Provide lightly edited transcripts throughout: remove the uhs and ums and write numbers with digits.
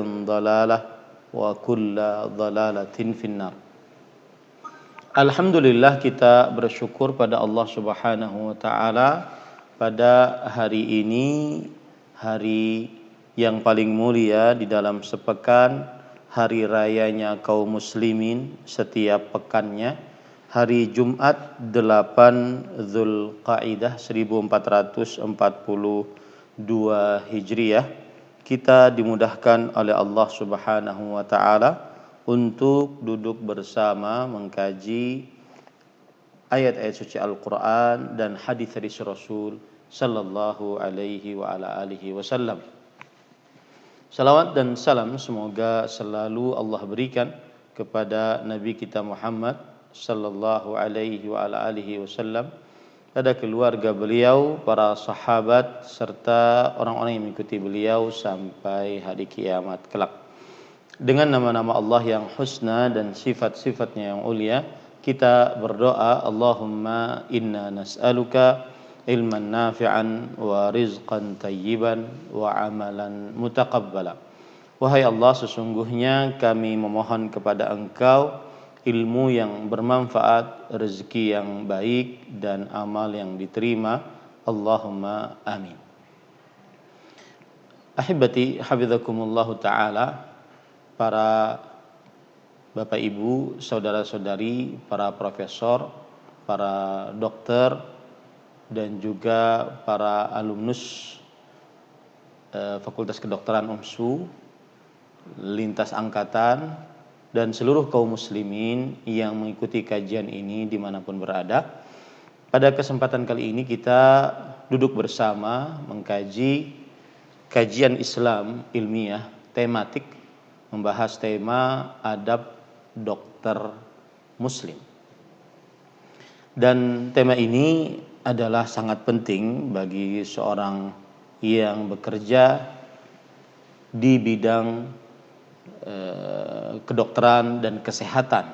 ضلالة وكل ضلالة في النار. Alhamdulillah, kita bersyukur pada Allah Subhanahu wa taala pada hari ini, hari yang paling mulia di dalam sepekan, hari rayanya kaum muslimin setiap pekannya, hari Jumat 8 Zulqa'dah 1442 Hijriah. Kita dimudahkan oleh Allah Subhanahu wa taala untuk duduk bersama mengkaji ayat-ayat suci Al-Qur'an dan hadis Rasul sallallahu alaihi wa ala alihi wasallam. Salawat dan salam semoga selalu Allah berikan kepada Nabi kita Muhammad sallallahu alaihi wa ala alihi wasallam, pada keluarga beliau, para sahabat, serta orang-orang yang mengikuti beliau sampai hari kiamat kelak. Dengan nama-nama Allah yang husna dan sifat-sifatnya yang ulia, kita berdoa, Allahumma inna nas'aluka ilman nafi'an wa rizqan tayyiban wa amalan mutaqabbala. Wahai Allah, sesungguhnya kami memohon kepada Engkau ilmu yang bermanfaat, rezeki yang baik, dan amal yang diterima. Allahumma amin. Ahibati hafizakumullahu ta'ala, para bapak ibu, saudara-saudari, para profesor, para dokter, dan juga para alumnus Fakultas Kedokteran UMSU lintas angkatan, dan seluruh kaum muslimin yang mengikuti kajian ini dimanapun berada. Pada kesempatan kali ini kita duduk bersama mengkaji kajian Islam ilmiah tematik, membahas tema adab dokter muslim. Dan tema ini adalah sangat penting bagi seorang yang bekerja di bidang kedokteran dan kesehatan,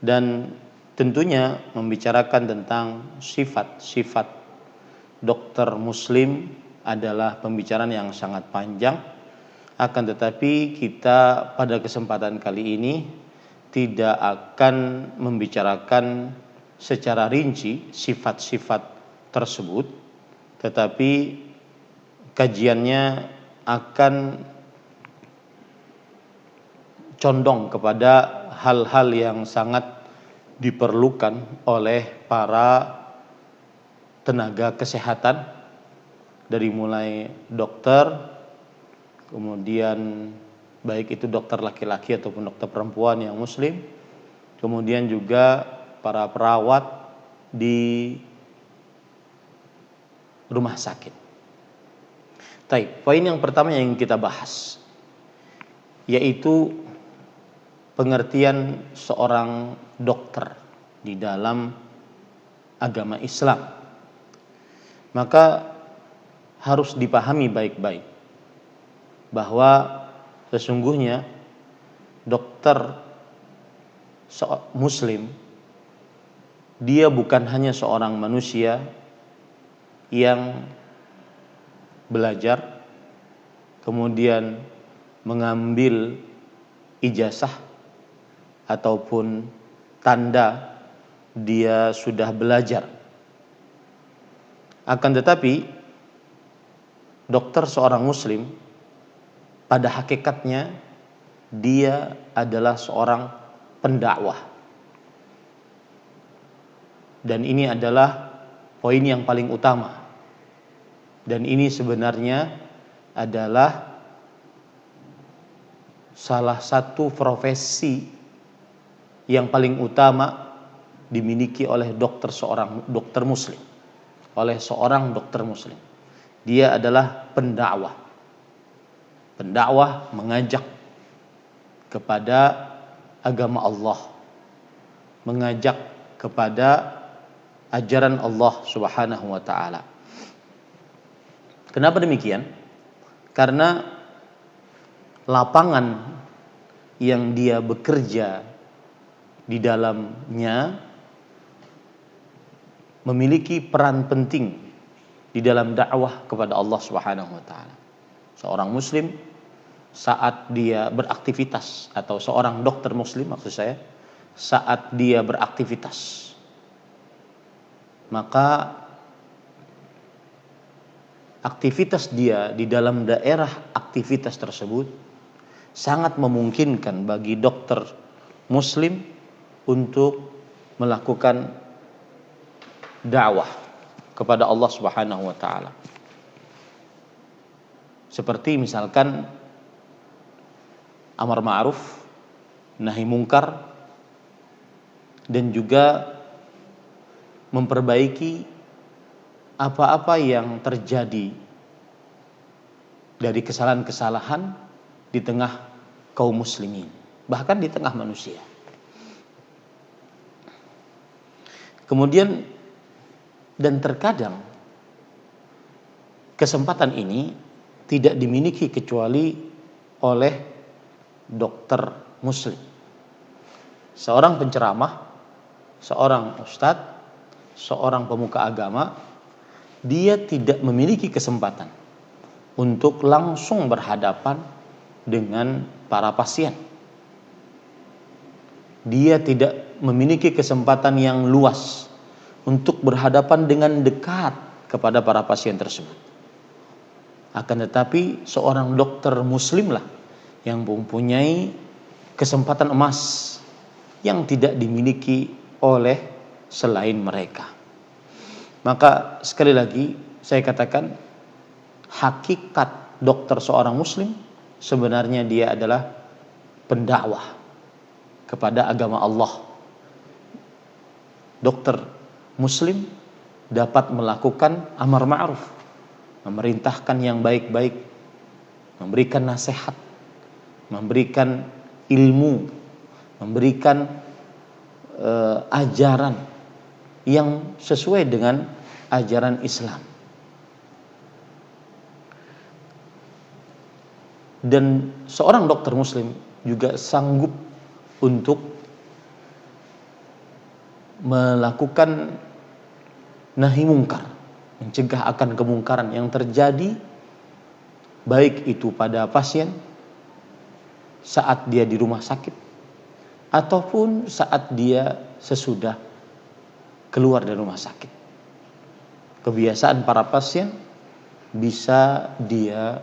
dan tentunya membicarakan tentang sifat-sifat dokter muslim adalah pembicaraan yang sangat panjang. Akan tetapi kita pada kesempatan kali ini tidak akan membicarakan secara rinci sifat-sifat tersebut, tetapi kajiannya akan condong kepada hal-hal yang sangat diperlukan oleh para tenaga kesehatan, dari mulai dokter, kemudian baik itu dokter laki-laki ataupun dokter perempuan yang muslim, kemudian juga para perawat di rumah sakit. Baik, poin yang pertama yang kita bahas yaitu pengertian seorang dokter di dalam agama Islam. Maka harus dipahami baik-baik bahwa sesungguhnya dokter muslim, dia bukan hanya seorang manusia yang belajar kemudian mengambil ijazah ataupun tanda dia sudah belajar. Akan tetapi dokter seorang muslim pada hakikatnya dia adalah seorang pendakwah. Dan ini adalah poin yang paling utama. Dan ini sebenarnya adalah salah satu profesi yang paling utama dimiliki oleh seorang dokter muslim. Oleh seorang dokter muslim, dia adalah pendakwah. Pendakwah mengajak kepada agama Allah, mengajak kepada ajaran Allah Subhanahu wa taala. Kenapa demikian? Karena lapangan yang dia bekerja di dalamnya memiliki peran penting di dalam dakwah kepada Allah Subhanahu wa taala. Seorang muslim saat dia beraktivitas, atau seorang dokter muslim maksud saya, saat dia beraktivitas, maka aktivitas dia di dalam daerah aktivitas tersebut sangat memungkinkan bagi dokter muslim untuk melakukan dakwah kepada Allah Subhanahu wa taala. Seperti misalkan amar ma'ruf, nahi mungkar, dan juga memperbaiki apa-apa yang terjadi dari kesalahan-kesalahan di tengah kaum muslimin, bahkan di tengah manusia. Kemudian, dan terkadang kesempatan ini tidak dimiliki kecuali oleh dokter muslim. Seorang penceramah, seorang ustadz, seorang pemuka agama, dia tidak memiliki kesempatan untuk langsung berhadapan dengan para pasien. Dia tidak memiliki kesempatan yang luas untuk berhadapan dengan dekat kepada para pasien tersebut. Akan tetapi seorang dokter muslim lah yang mempunyai kesempatan emas yang tidak dimiliki oleh selain mereka. Maka sekali lagi saya katakan, hakikat dokter seorang muslim sebenarnya dia adalah pendakwah kepada agama Allah. Dokter muslim dapat melakukan amar ma'ruf, memerintahkan yang baik-baik, memberikan nasihat, memberikan ilmu, memberikan ajaran yang sesuai dengan ajaran Islam. Dan seorang dokter muslim juga sanggup untuk melakukan nahi mungkar, mencegah akan kemungkaran yang terjadi, baik itu pada pasien saat dia di rumah sakit ataupun saat dia sesudah keluar dari rumah sakit. Kebiasaan para pasien bisa dia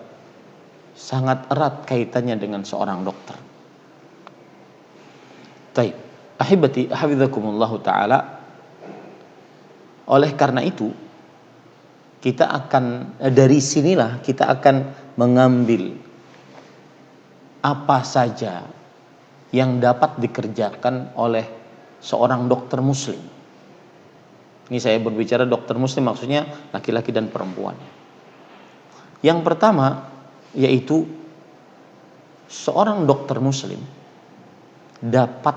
sangat erat kaitannya dengan seorang dokter. Taib, ahibati hafizakumullah taala. Oleh karena itu, kita akan dari sinilah kita akan mengambil apa saja yang dapat dikerjakan oleh seorang dokter muslim. Ini saya berbicara dokter muslim maksudnya laki-laki dan perempuan. Yang pertama yaitu seorang dokter muslim dapat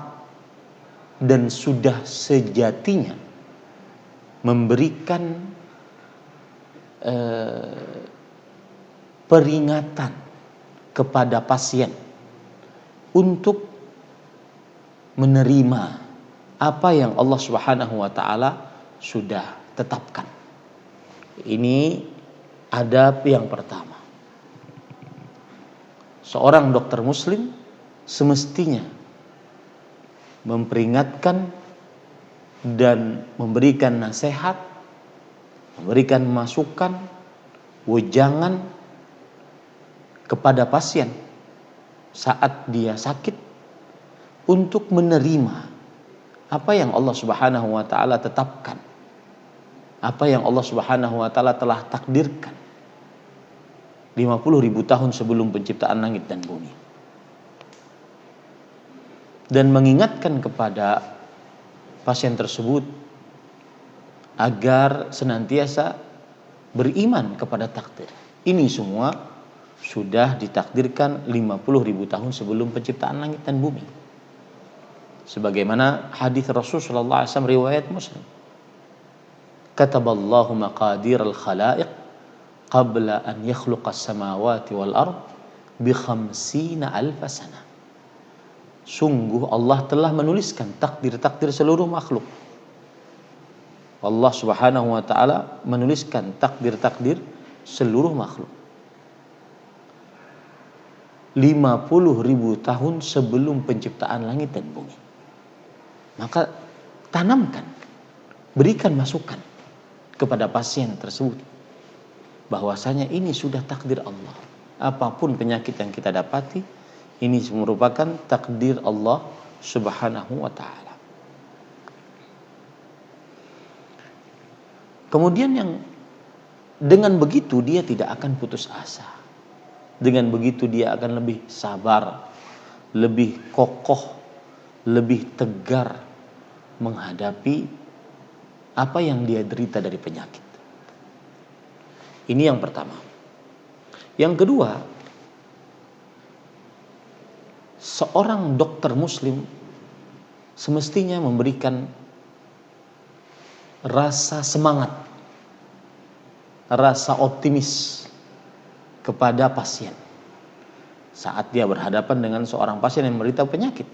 dan sudah sejatinya memberikan peringatan kepada pasien untuk menerima apa yang Allah Subhanahu wa taala sudah tetapkan. Ini adab yang pertama. Seorang dokter muslim semestinya memperingatkan dan memberikan nasihat, memberikan masukan, wejangan kepada pasien saat dia sakit untuk menerima apa yang Allah Subhanahu wa taala tetapkan, apa yang Allah Subhanahu wa taala telah takdirkan 50.000 tahun sebelum penciptaan langit dan bumi. Dan mengingatkan kepada pasien tersebut agar senantiasa beriman kepada takdir. Ini semua sudah ditakdirkan 50.000 tahun sebelum penciptaan langit dan bumi. Sebagaimana hadis Rasulullah SAW riwayat Muslim. Kataballahu maqadir al-khalaiq qabla an yakhluqa as-samawati wal ard bi 50,000 sana. Sungguh Allah telah menuliskan takdir-takdir seluruh makhluk. Allah Subhanahu wa taala menuliskan takdir-takdir seluruh makhluk 50.000 tahun sebelum penciptaan langit dan bumi. Maka tanamkan, berikan masukan kepada pasien tersebut bahwasanya ini sudah takdir Allah. Apapun penyakit yang kita dapati, ini merupakan takdir Allah Subhanahu wa taala. Kemudian yang dengan begitu dia tidak akan putus asa. Dengan begitu dia akan lebih sabar, lebih kokoh, lebih tegar menghadapi apa yang dia derita dari penyakit. Ini yang pertama. Yang kedua, seorang dokter muslim semestinya memberikan rasa semangat, rasa optimis kepada pasien saat dia berhadapan dengan seorang pasien yang menderita penyakit.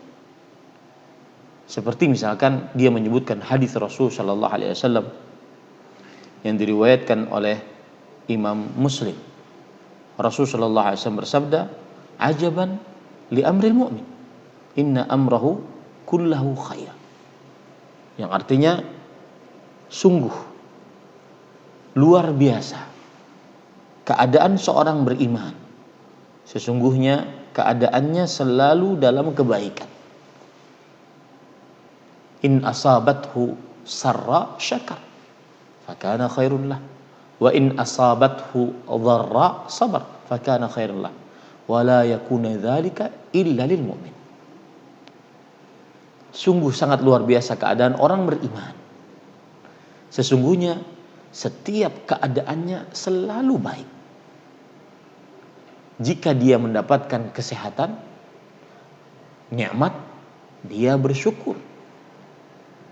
Seperti misalkan dia menyebutkan hadis Rasul sallallahu alaihi wasallam yang diriwayatkan oleh Imam Muslim. Rasul sallallahu alaihi wasallam bersabda, "Ajaban li amril mu'min, inna amrahu kullahu khair." Yang artinya sungguh luar biasa keadaan seorang beriman. Sesungguhnya keadaannya selalu dalam kebaikan. In asabathu sarra syakar, fakana khairun lah. Wa in asabathu dharra sabar, fakana khairun lah. Wa la yakuna dzalika illa lil mu'min. Sungguh sangat luar biasa keadaan orang beriman. Sesungguhnya setiap keadaannya selalu baik. Jika dia mendapatkan kesehatan, nikmat, dia bersyukur.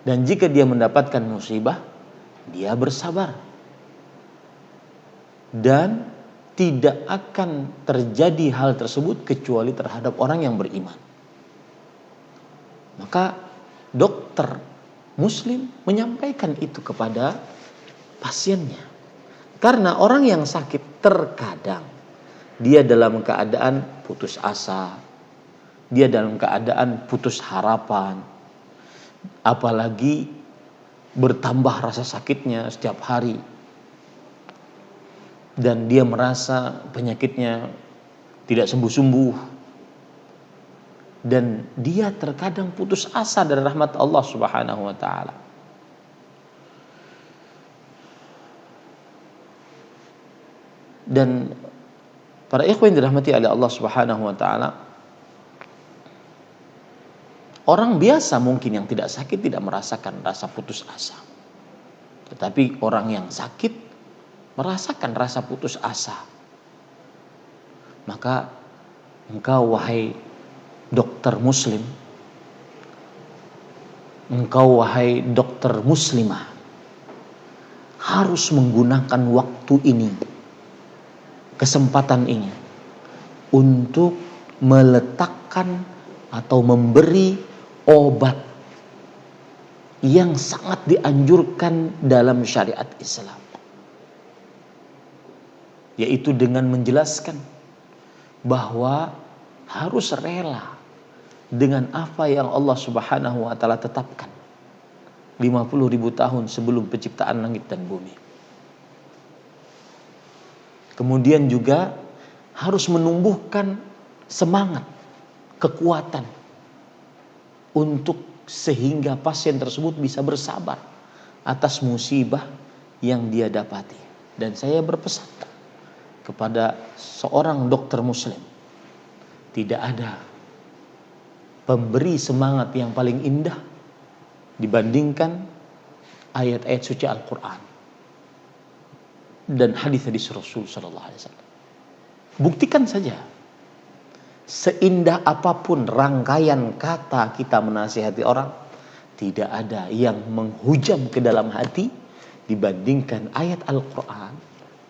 Dan jika dia mendapatkan musibah, dia bersabar. Dan tidak akan terjadi hal tersebut kecuali terhadap orang yang beriman. Maka dokter muslim menyampaikan itu kepada pasiennya. Karena orang yang sakit terkadang dia dalam keadaan putus asa, dia dalam keadaan putus harapan, apalagi bertambah rasa sakitnya setiap hari, dan dia merasa penyakitnya tidak sembuh-sembuh, dan dia terkadang putus asa dari rahmat Allah Subhanahu wa taala. Dan para ikhwan yang dirahmati oleh Allah Subhanahu wa taala, orang biasa mungkin yang tidak sakit tidak merasakan rasa putus asa. Tetapi orang yang sakit merasakan rasa putus asa. Maka engkau wahai dokter muslim, engkau wahai dokter muslimah, harus menggunakan waktu ini, kesempatan ini, untuk meletakkan atau memberi obat yang sangat dianjurkan dalam syariat Islam, yaitu dengan menjelaskan bahwa harus rela dengan apa yang Allah Subhanahu wa taala tetapkan 50.000 tahun sebelum penciptaan langit dan bumi. Kemudian juga harus menumbuhkan semangat, kekuatan untuk sehingga pasien tersebut bisa bersabar atas musibah yang dia dapati. Dan saya berpesan kepada seorang dokter muslim, tidak ada pemberi semangat yang paling indah dibandingkan ayat-ayat suci Al-Quran dan hadis-hadis Rasul sallallahu alaihi wasallam. Buktikan saja, seindah apapun rangkaian kata kita menasihati orang, tidak ada yang menghujam ke dalam hati dibandingkan ayat Al-Quran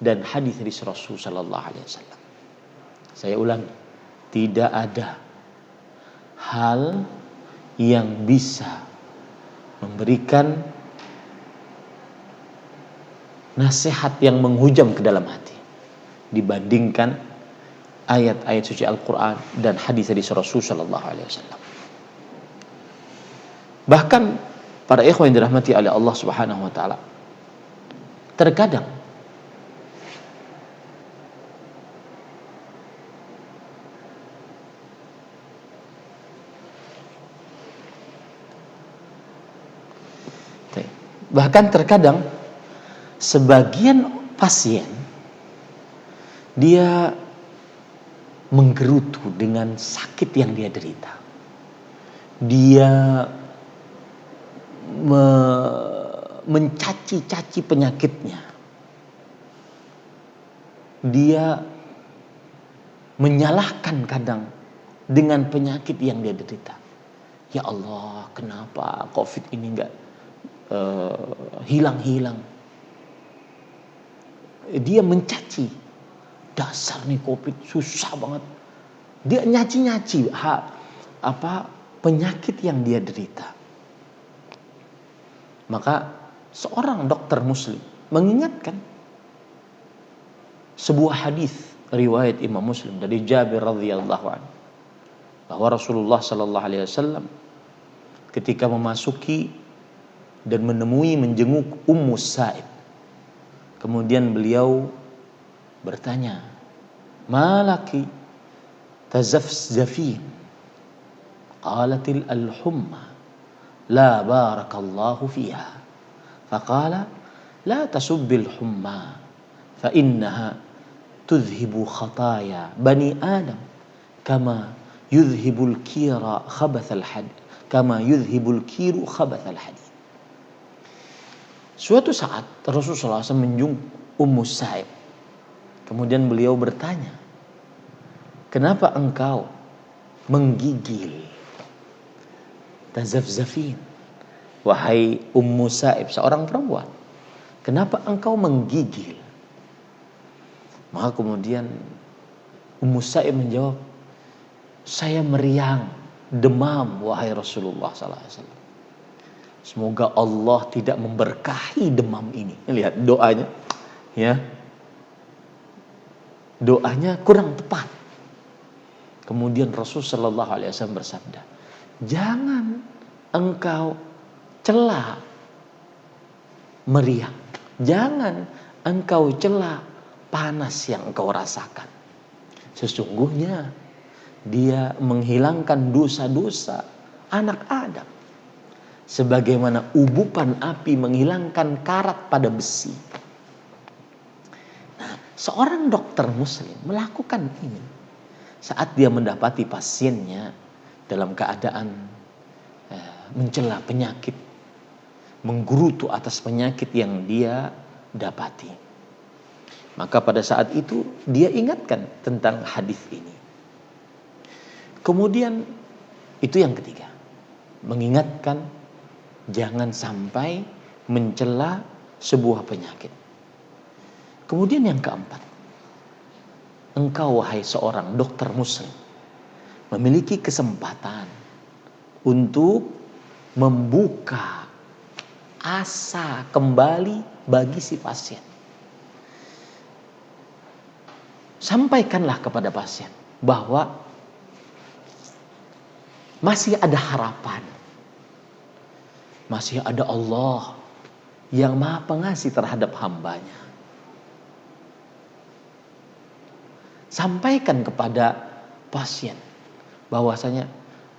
dan hadis-hadis Rasul sallallahu alaihi wasallam. Saya ulangi, tidak ada hal yang bisa memberikan nasihat yang menghujam ke dalam hati dibandingkan ayat-ayat suci Al-Quran dan hadis-hadis Rasul Sallallahu Alaihi Wasallam. Bahkan para ikhwan yang dirahmati oleh Allah Subhanahu Wa Taala, terkadang sebagian pasien dia menggerutu dengan sakit yang dia derita. Dia mencaci-caci penyakitnya. Dia menyalahkan kadang dengan penyakit yang dia derita. Ya Allah, kenapa COVID ini enggak hilang-hilang? Dia mencaci, dasar nih COVID susah banget. Dia nyaci-nyaci penyakit yang dia derita. Maka seorang dokter muslim mengingatkan sebuah hadis riwayat Imam Muslim dari Jabir radhiyallahu anhu bahwa Rasulullah sallallahu alaihi wasallam ketika memasuki dan menemui menjenguk Ummu Sa'ib, kemudian beliau bertanya, "Malaki tazafzafin?" Qalatil al-humma la barakallahu fiha. Faqala la tasubbil humma fa innaha tudhibu khataya bani adam kama yudhibul kira khabathal hadid kama yudhibul kiru khabathal hadid. Suatu saat Rasulullah SAW menjenguk Ummu Sa'ib. Kemudian beliau bertanya, "Kenapa engkau menggigil?" Tazafzafin, wahai Ummu Sa'ib, seorang perempuan, kenapa engkau menggigil? Maka kemudian Ummu Sa'ib menjawab, saya meriang, demam, wahai Rasulullah sallallahu alaihi wasallam. Semoga Allah tidak memberkahi demam ini. Lihat doanya, ya. Doanya kurang tepat. Kemudian Rasul sallallahu alaihi wasallam bersabda, jangan engkau cela meriang. Jangan engkau cela panas yang engkau rasakan. Sesungguhnya dia menghilangkan dosa-dosa anak Adam. Sebagaimana ubupan api menghilangkan karat pada besi. Nah, seorang dokter muslim melakukan ini saat dia mendapati pasiennya dalam keadaan mencela penyakit, menggerutu atas penyakit yang dia dapati. Maka pada saat itu dia ingatkan tentang hadis ini. Kemudian itu yang ketiga, mengingatkan jangan sampai mencela sebuah penyakit. Kemudian yang keempat, engkau wahai seorang dokter muslim memiliki kesempatan untuk membuka asa kembali bagi si pasien. Sampaikanlah kepada pasien bahwa masih ada harapan. Masih ada Allah yang Maha Pengasih terhadap hambanya. Sampaikan kepada pasien bahwasanya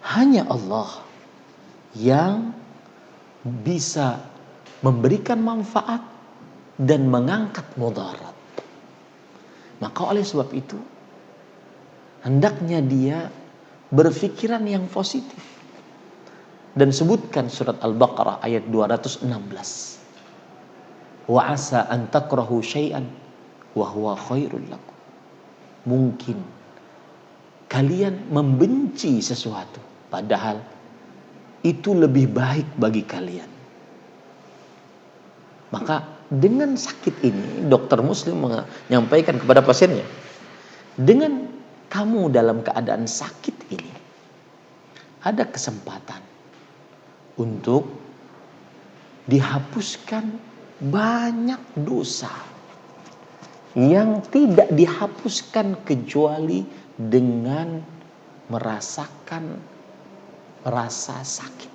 hanya Allah yang bisa memberikan manfaat dan mengangkat mudarat. Maka oleh sebab itu hendaknya dia berpikiran yang positif. Dan sebutkan surat Al-Baqarah ayat 216. Wa asa an takrahu syai'an wa huwa khairul lakum. Mungkin kalian membenci sesuatu, padahal itu lebih baik bagi kalian. Maka dengan sakit ini, dokter muslim menyampaikan kepada pasiennya, dengan kamu dalam keadaan sakit ini, ada kesempatan untuk dihapuskan banyak dosa yang tidak dihapuskan kecuali dengan merasakan rasa sakit.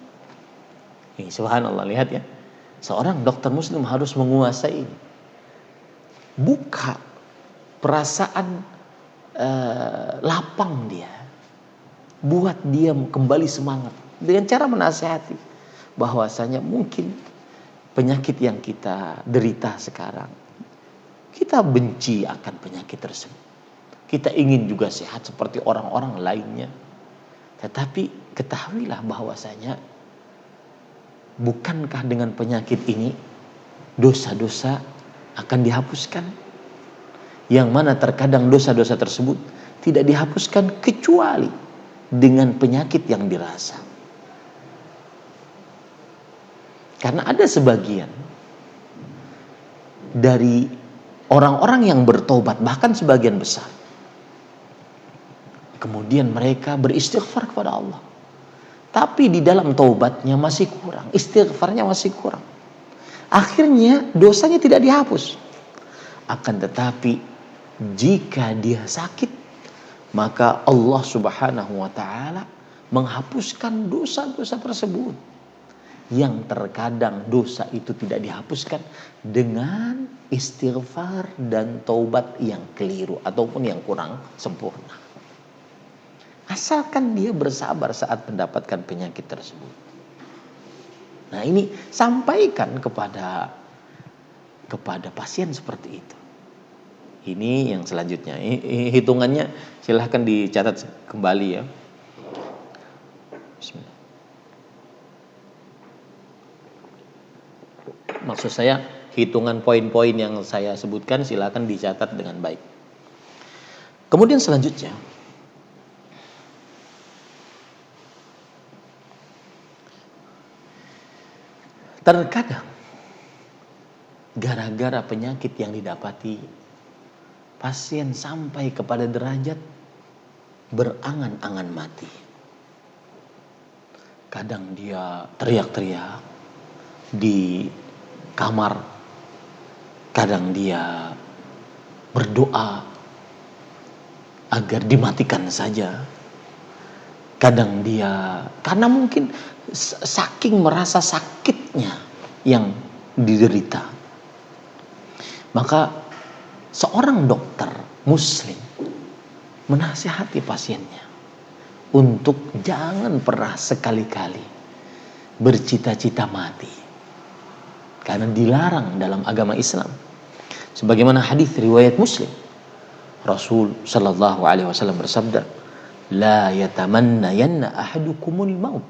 Ini subhanallah, lihat ya. Seorang dokter muslim harus menguasai ini. Buka perasaan lapang dia. Buat dia kembali semangat. Dengan cara menasihati. Bahwasanya mungkin penyakit yang kita derita sekarang, kita benci akan penyakit tersebut. Kita ingin juga sehat seperti orang-orang lainnya. Tetapi ketahuilah bahwasanya bukankah dengan penyakit ini dosa-dosa akan dihapuskan? Yang mana terkadang dosa-dosa tersebut tidak dihapuskan kecuali dengan penyakit yang dirasa. Karena ada sebagian dari orang-orang yang bertobat, bahkan sebagian besar, kemudian mereka beristighfar kepada Allah. Tapi di dalam taubatnya masih kurang, istighfarnya masih kurang. Akhirnya dosanya tidak dihapus. Akan tetapi jika dia sakit, maka Allah Subhanahu wa taala menghapuskan dosa-dosa tersebut. Yang terkadang dosa itu tidak dihapuskan dengan istighfar dan taubat yang keliru ataupun yang kurang sempurna. Asalkan dia bersabar saat mendapatkan penyakit tersebut. Nah, ini sampaikan kepada pasien seperti itu. Ini yang selanjutnya. Hitungannya silahkan dicatat kembali ya. Bismillah. Maksud saya hitungan poin-poin yang saya sebutkan silahkan dicatat dengan baik. Kemudian selanjutnya, terkadang gara-gara penyakit yang didapati, pasien sampai kepada derajat berangan-angan mati. Kadang dia teriak-teriak di kamar, kadang dia berdoa agar dimatikan saja. Kadang dia karena mungkin saking merasa sakitnya yang diderita, maka seorang dokter muslim menasihati pasiennya untuk jangan pernah sekali-kali bercita-cita mati, karena dilarang dalam agama Islam. Sebagaimana hadis riwayat Muslim, Rasul sallallahu alaihi wasallam bersabda, "La yatamannayanna ahadukumul maut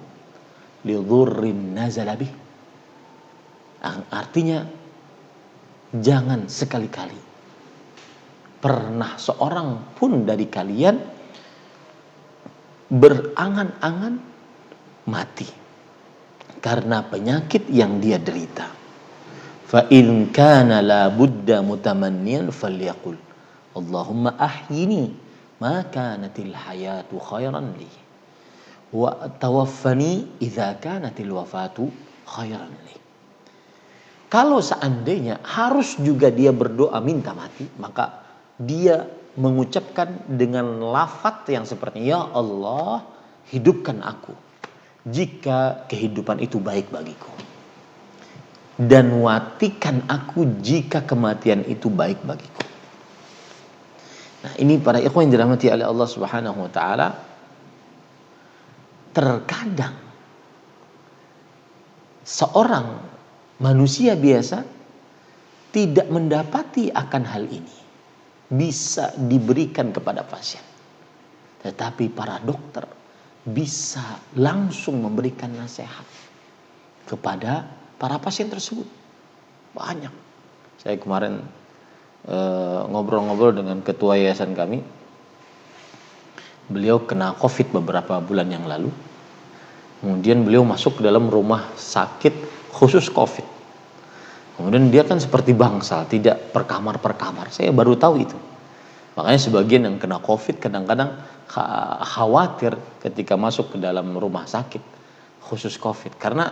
li dhurrin nazala bih." Artinya, jangan sekali-kali pernah seorang pun dari kalian berangan-angan mati karena penyakit yang dia derita. Fa in kana la budda mutamanniyan falyaqul Allahumma ahyini ma kanatil hayatu khairan li wa tawaffani idza kanatil wafatu khairan li. Kalau seandainya harus juga dia berdoa minta mati, maka dia mengucapkan dengan lafaz yang seperti, ya Allah, hidupkan aku jika kehidupan itu baik bagiku, dan matikan aku jika kematian itu baik bagiku. Nah, ini para ikhwan yang dirahmati oleh Allah Subhanahu wa taala, terkadang seorang manusia biasa tidak mendapati akan hal ini bisa diberikan kepada pasien. Tetapi para dokter bisa langsung memberikan nasihat kepada para pasien tersebut. Banyak. Saya kemarin ngobrol-ngobrol dengan ketua yayasan kami. Beliau kena COVID beberapa bulan yang lalu. Kemudian beliau masuk ke dalam rumah sakit khusus COVID. Kemudian dia kan seperti bangsal, tidak per kamar. Saya baru tahu itu. Makanya sebagian yang kena COVID kadang-kadang khawatir ketika masuk ke dalam rumah sakit khusus COVID. Karena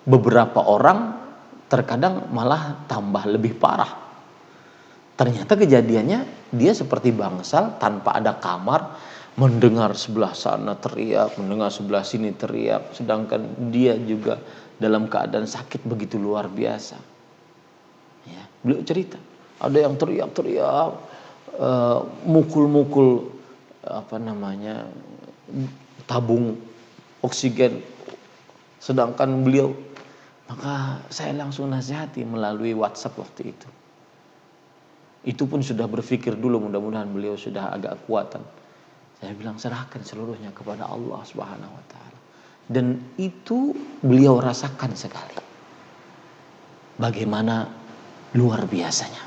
beberapa orang terkadang malah tambah lebih parah. Ternyata kejadiannya dia seperti bangsal tanpa ada kamar, mendengar sebelah sana teriak, mendengar sebelah sini teriak, sedangkan dia juga dalam keadaan sakit begitu luar biasa. Ya, beliau cerita, ada yang teriak-teriak, mukul-mukul tabung oksigen, sedangkan beliau, maka saya langsung nasihati melalui WhatsApp waktu itu. Itu pun sudah berpikir dulu, mudah-mudahan beliau sudah agak kuatan. Saya bilang serahkan seluruhnya kepada Allah Subhanahu wa taala. Dan itu beliau rasakan sekali. Bagaimana luar biasanya.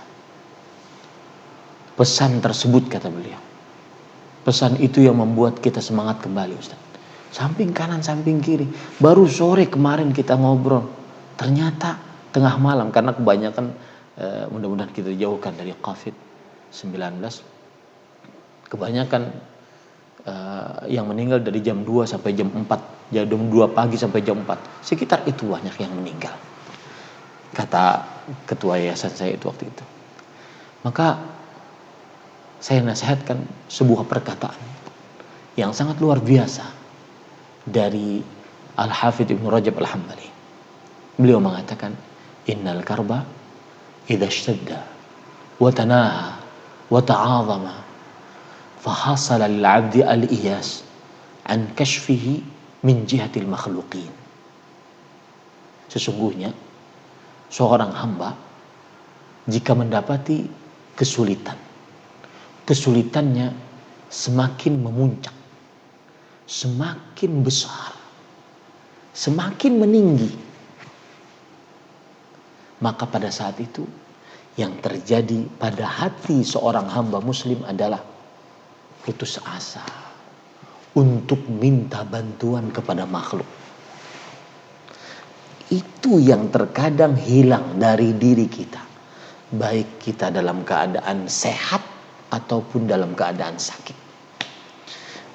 Pesan tersebut kata beliau. Pesan itu yang membuat kita semangat kembali, Ustaz. Samping kanan, samping kiri. Baru sore kemarin kita ngobrol. Ternyata tengah malam, karena kebanyakan mudah-mudahan kita dijauhkan dari COVID-19. Kebanyakan yang meninggal dari jam 2 sampai jam 4, jam 2 pagi sampai jam 4. Sekitar itu banyak yang meninggal. Kata ketua yayasan saya itu waktu itu. Maka saya nasihatkan sebuah perkataan yang sangat luar biasa dari Al-Hafidh Ibnu Rajab Al-Hambali. Beliau mengatakan, innal karba idza ishtadda wa tanaha wa ta'azama fa hasala lil 'abdi al-iyas an kashfihi min jihatil makhluqin. Sesungguhnya seorang hamba jika mendapati kesulitannya semakin memuncak, semakin besar, semakin meninggi, maka pada saat itu yang terjadi pada hati seorang hamba muslim adalah putus asa untuk minta bantuan kepada makhluk. Itu yang terkadang hilang dari diri kita, baik kita dalam keadaan sehat ataupun dalam keadaan sakit.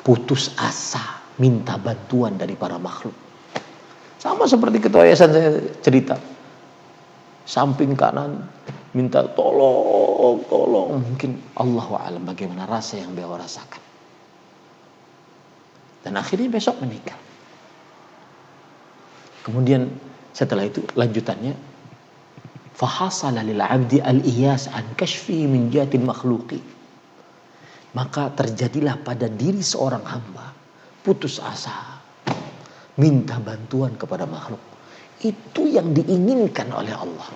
Putus asa minta bantuan dari para makhluk. Sama seperti ketua yayasan saya cerita, samping kanan minta tolong. Mungkin Allahu a'lam bagaimana rasa yang beliau rasakan. Dan akhirnya besok meninggal. Kemudian setelah itu lanjutannya, fahasala lil 'abdi al-iyas an kashfi min jatil makhluqi. Maka terjadilah pada diri seorang hamba putus asa, minta bantuan kepada makhluk. Itu yang diinginkan oleh Allah.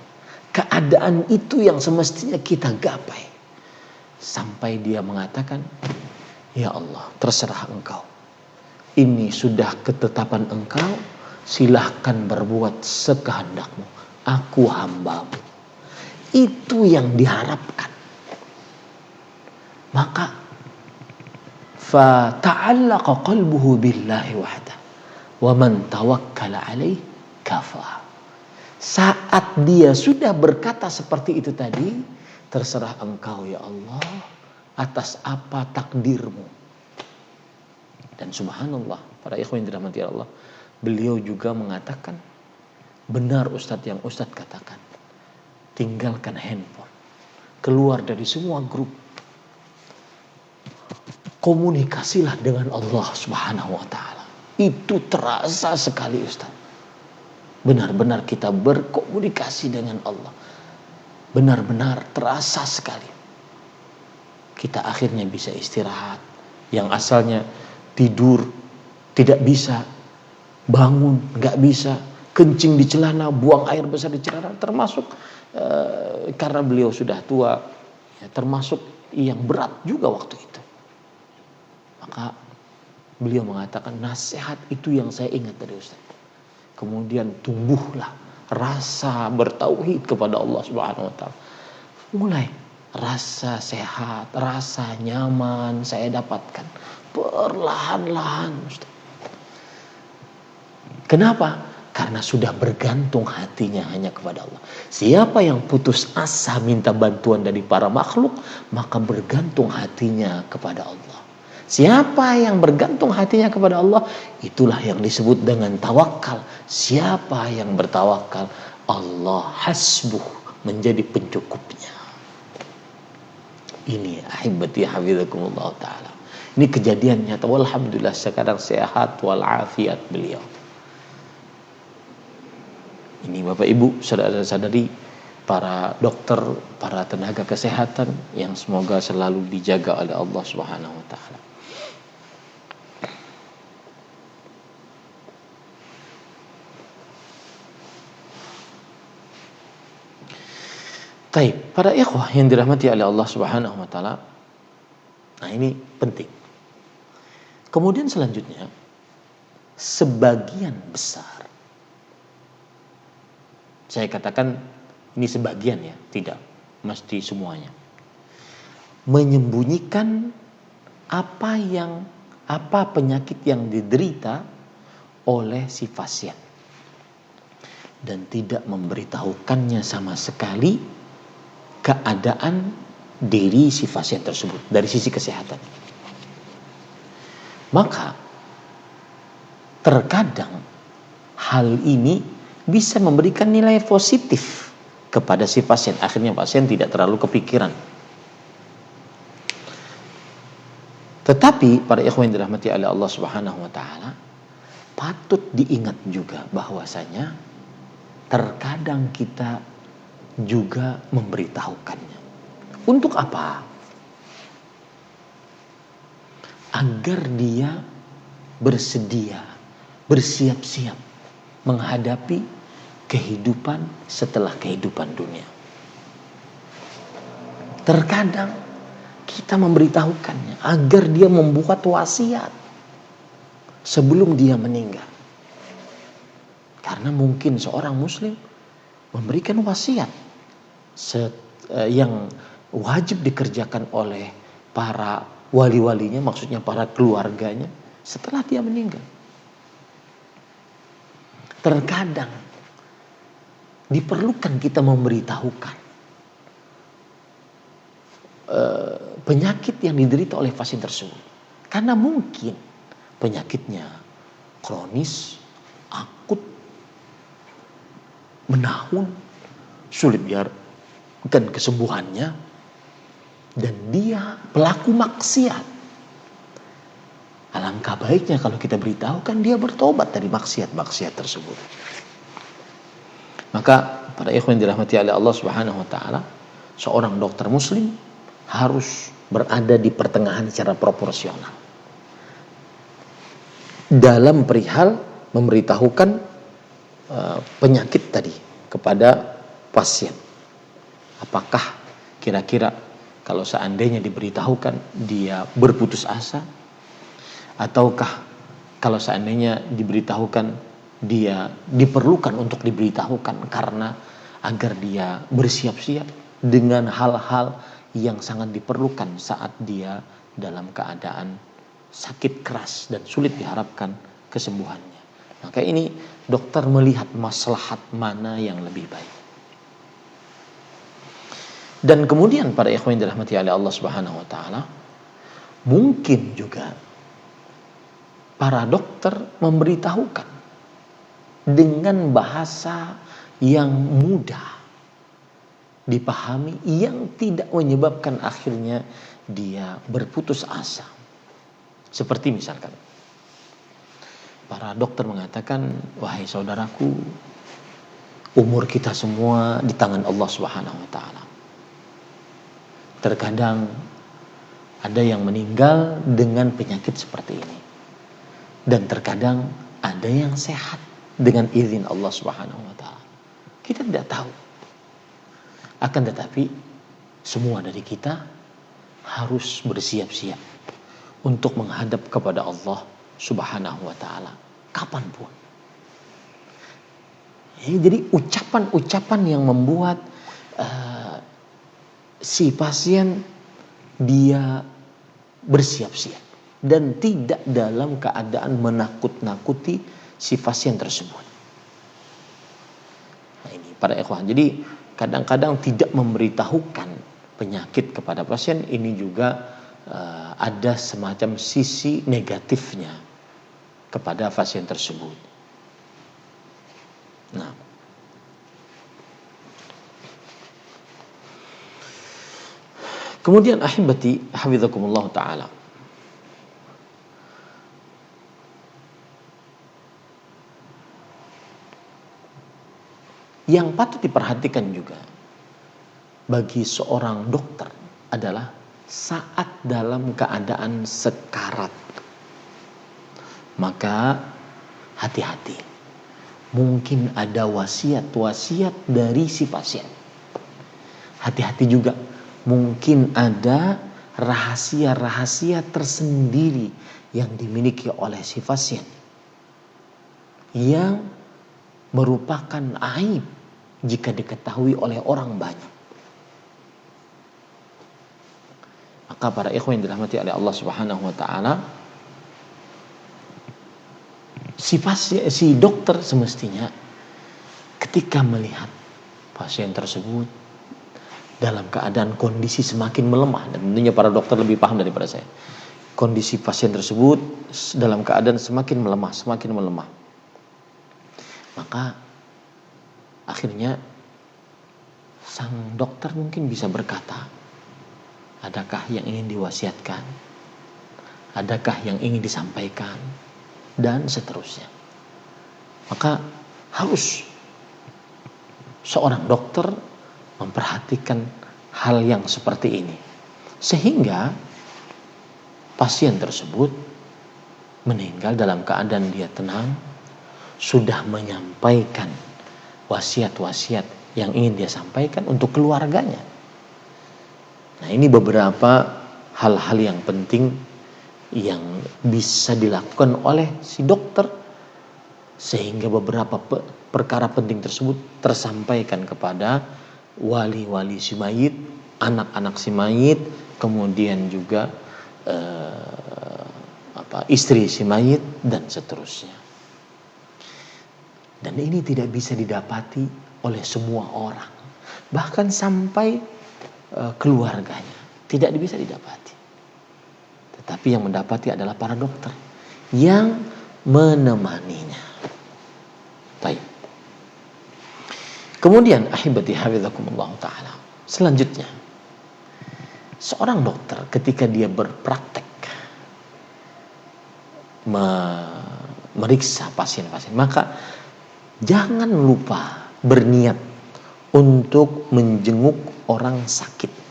Keadaan itu yang semestinya kita gapai. Sampai dia mengatakan, ya Allah, terserah engkau. Ini sudah ketetapan engkau, silahkan berbuat sekehendakmu. Aku hambamu. Itu yang diharapkan. Maka fata'allaqa qalbuhu billahi wahda wa man tawakkala alaih kafa. Saat dia sudah berkata seperti itu tadi, terserah engkau ya Allah atas apa takdirmu. Dan subhanallah, para ikhwan yang dirahmati Allah, beliau juga mengatakan, benar Ustadz yang Ustadz katakan, tinggalkan handphone, keluar dari semua grup, komunikasilah dengan Allah Subhanahu wa ta'ala. Itu terasa sekali Ustadz. Benar-benar kita berkomunikasi dengan Allah. Benar-benar terasa sekali. Kita akhirnya bisa istirahat. Yang asalnya tidur tidak bisa, bangun nggak bisa, kencing di celana, buang air besar di celana, termasuk karena beliau sudah tua, ya, termasuk yang berat juga waktu itu. Maka beliau mengatakan, nasihat itu yang saya ingat dari Ustaz. Kemudian tumbuhlah rasa bertauhid kepada Allah Subhanahu wa ta'ala. Mulai rasa sehat, rasa nyaman saya dapatkan perlahan-lahan, Ustaz. Kenapa? Karena sudah bergantung hatinya hanya kepada Allah. Siapa yang putus asa minta bantuan dari para makhluk, maka bergantung hatinya kepada Allah. Siapa yang bergantung hatinya kepada Allah, itulah yang disebut dengan tawakal. Siapa yang bertawakal, Allah hasbuh, menjadi pencukupnya. Ini ahibati hafizakumullah taala. Ini kejadian nyata. Walhamdulillah sekarang sehat walafiat beliau. Ini Bapak Ibu, saudara-saudari, para dokter, para tenaga kesehatan yang semoga selalu dijaga oleh Allah Subhanahu wa taala. Taib, para ikhwah yang dirahmati oleh Allah Subhanahu wa taala. Nah, ini penting. Kemudian selanjutnya, sebagian besar, saya katakan ini sebagian ya, tidak mesti semuanya, menyembunyikan apa penyakit yang diderita oleh si pasien dan tidak memberitahukannya sama sekali keadaan diri si pasien tersebut dari sisi kesehatan. Maka terkadang hal ini bisa memberikan nilai positif kepada si pasien. Akhirnya pasien tidak terlalu kepikiran. Tetapi para ikhwan yang dirahmati oleh Allah Subhanahu wa taala, patut diingat juga bahwasanya terkadang kita juga memberitahukannya. Untuk apa? Agar dia bersedia, bersiap-siap menghadapi kehidupan setelah kehidupan dunia. Terkadang kita memberitahukannya agar dia membuat wasiat sebelum dia meninggal. Karena mungkin seorang muslim memberikan wasiat yang wajib dikerjakan oleh para wali-walinya, maksudnya para keluarganya setelah dia meninggal. Terkadang diperlukan kita memberitahukan penyakit yang diderita oleh pasien tersebut. Karena mungkin penyakitnya kronis, akut, menahun, sulit diharapkan kesembuhannya, dan dia pelaku maksiat. Alangkah baiknya kalau kita beritahukan dia bertobat dari maksiat-maksiat tersebut. Maka para ikhwan dirahmati oleh Allah Subhanahu wa taala, seorang dokter muslim harus berada di pertengahan secara proporsional dalam perihal memberitahukan penyakit tadi kepada pasien. Apakah kira-kira kalau seandainya diberitahukan dia berputus asa, ataukah kalau seandainya diberitahukan dia diperlukan untuk diberitahukan karena agar dia bersiap-siap dengan hal-hal yang sangat diperlukan saat dia dalam keadaan sakit keras dan sulit diharapkan kesembuhannya. Maka ini dokter melihat maslahat mana yang lebih baik. Dan kemudian para ikhwan yang dirahmati oleh Allah Subhanahu wa taala, mungkin juga para dokter memberitahukan dengan bahasa yang mudah dipahami, yang tidak menyebabkan akhirnya dia berputus asa. Seperti misalkan para dokter mengatakan, wahai saudaraku, umur kita semua di tangan Allah Subhanahu wa taala. Terkadang ada yang meninggal dengan penyakit seperti ini, dan terkadang ada yang sehat dengan izin Allah Subhanahu wa taala. Kita tidak tahu. Akan tetapi semua dari kita harus bersiap-siap untuk menghadap kepada Allah Subhanahu wa taala kapanpun. Jadi ucapan-ucapan yang membuat si pasien dia bersiap-siap dan tidak dalam keadaan menakut-nakuti si pasien tersebut. Nah, ini para ikhwan. Jadi kadang-kadang tidak memberitahukan penyakit kepada pasien ini juga ada semacam sisi negatifnya kepada pasien tersebut. Nah, Kemudian ahibati hafizakumullah taala, yang patut diperhatikan juga bagi seorang dokter adalah saat dalam keadaan sekarat, maka hati-hati. Mungkin ada wasiat-wasiat dari si pasien. Hati-hati juga, mungkin ada rahasia-rahasia tersendiri yang dimiliki oleh si pasien yang merupakan aib jika diketahui oleh orang banyak. Maka para ikhwan yang dirahmati oleh Allah Subhanahu wa taala, si dokter semestinya ketika melihat pasien tersebut dalam keadaan kondisi semakin melemah, dan tentunya para dokter lebih paham daripada saya, kondisi pasien tersebut dalam keadaan semakin melemah, maka akhirnya sang dokter mungkin bisa berkata, adakah yang ingin diwasiatkan, adakah yang ingin disampaikan, dan seterusnya. Maka harus seorang dokter memperhatikan hal yang seperti ini, sehingga pasien tersebut meninggal dalam keadaan dia tenang, sudah menyampaikan wasiat-wasiat yang ingin dia sampaikan untuk keluarganya. Nah, ini beberapa hal-hal yang penting yang bisa dilakukan oleh si dokter, sehingga beberapa perkara penting tersebut tersampaikan kepada wali-wali si mayit, anak-anak si mayit, kemudian juga istri si mayit, dan seterusnya. Dan ini tidak bisa didapati oleh semua orang, bahkan sampai keluarganya tidak bisa didapati. Tetapi yang mendapati adalah para dokter yang menemaninya. Baik. Kemudian ahibati hafizakumullah taala, selanjutnya seorang dokter ketika dia berpraktek meriksa pasien-pasien, maka jangan lupa berniat untuk menjenguk orang sakit.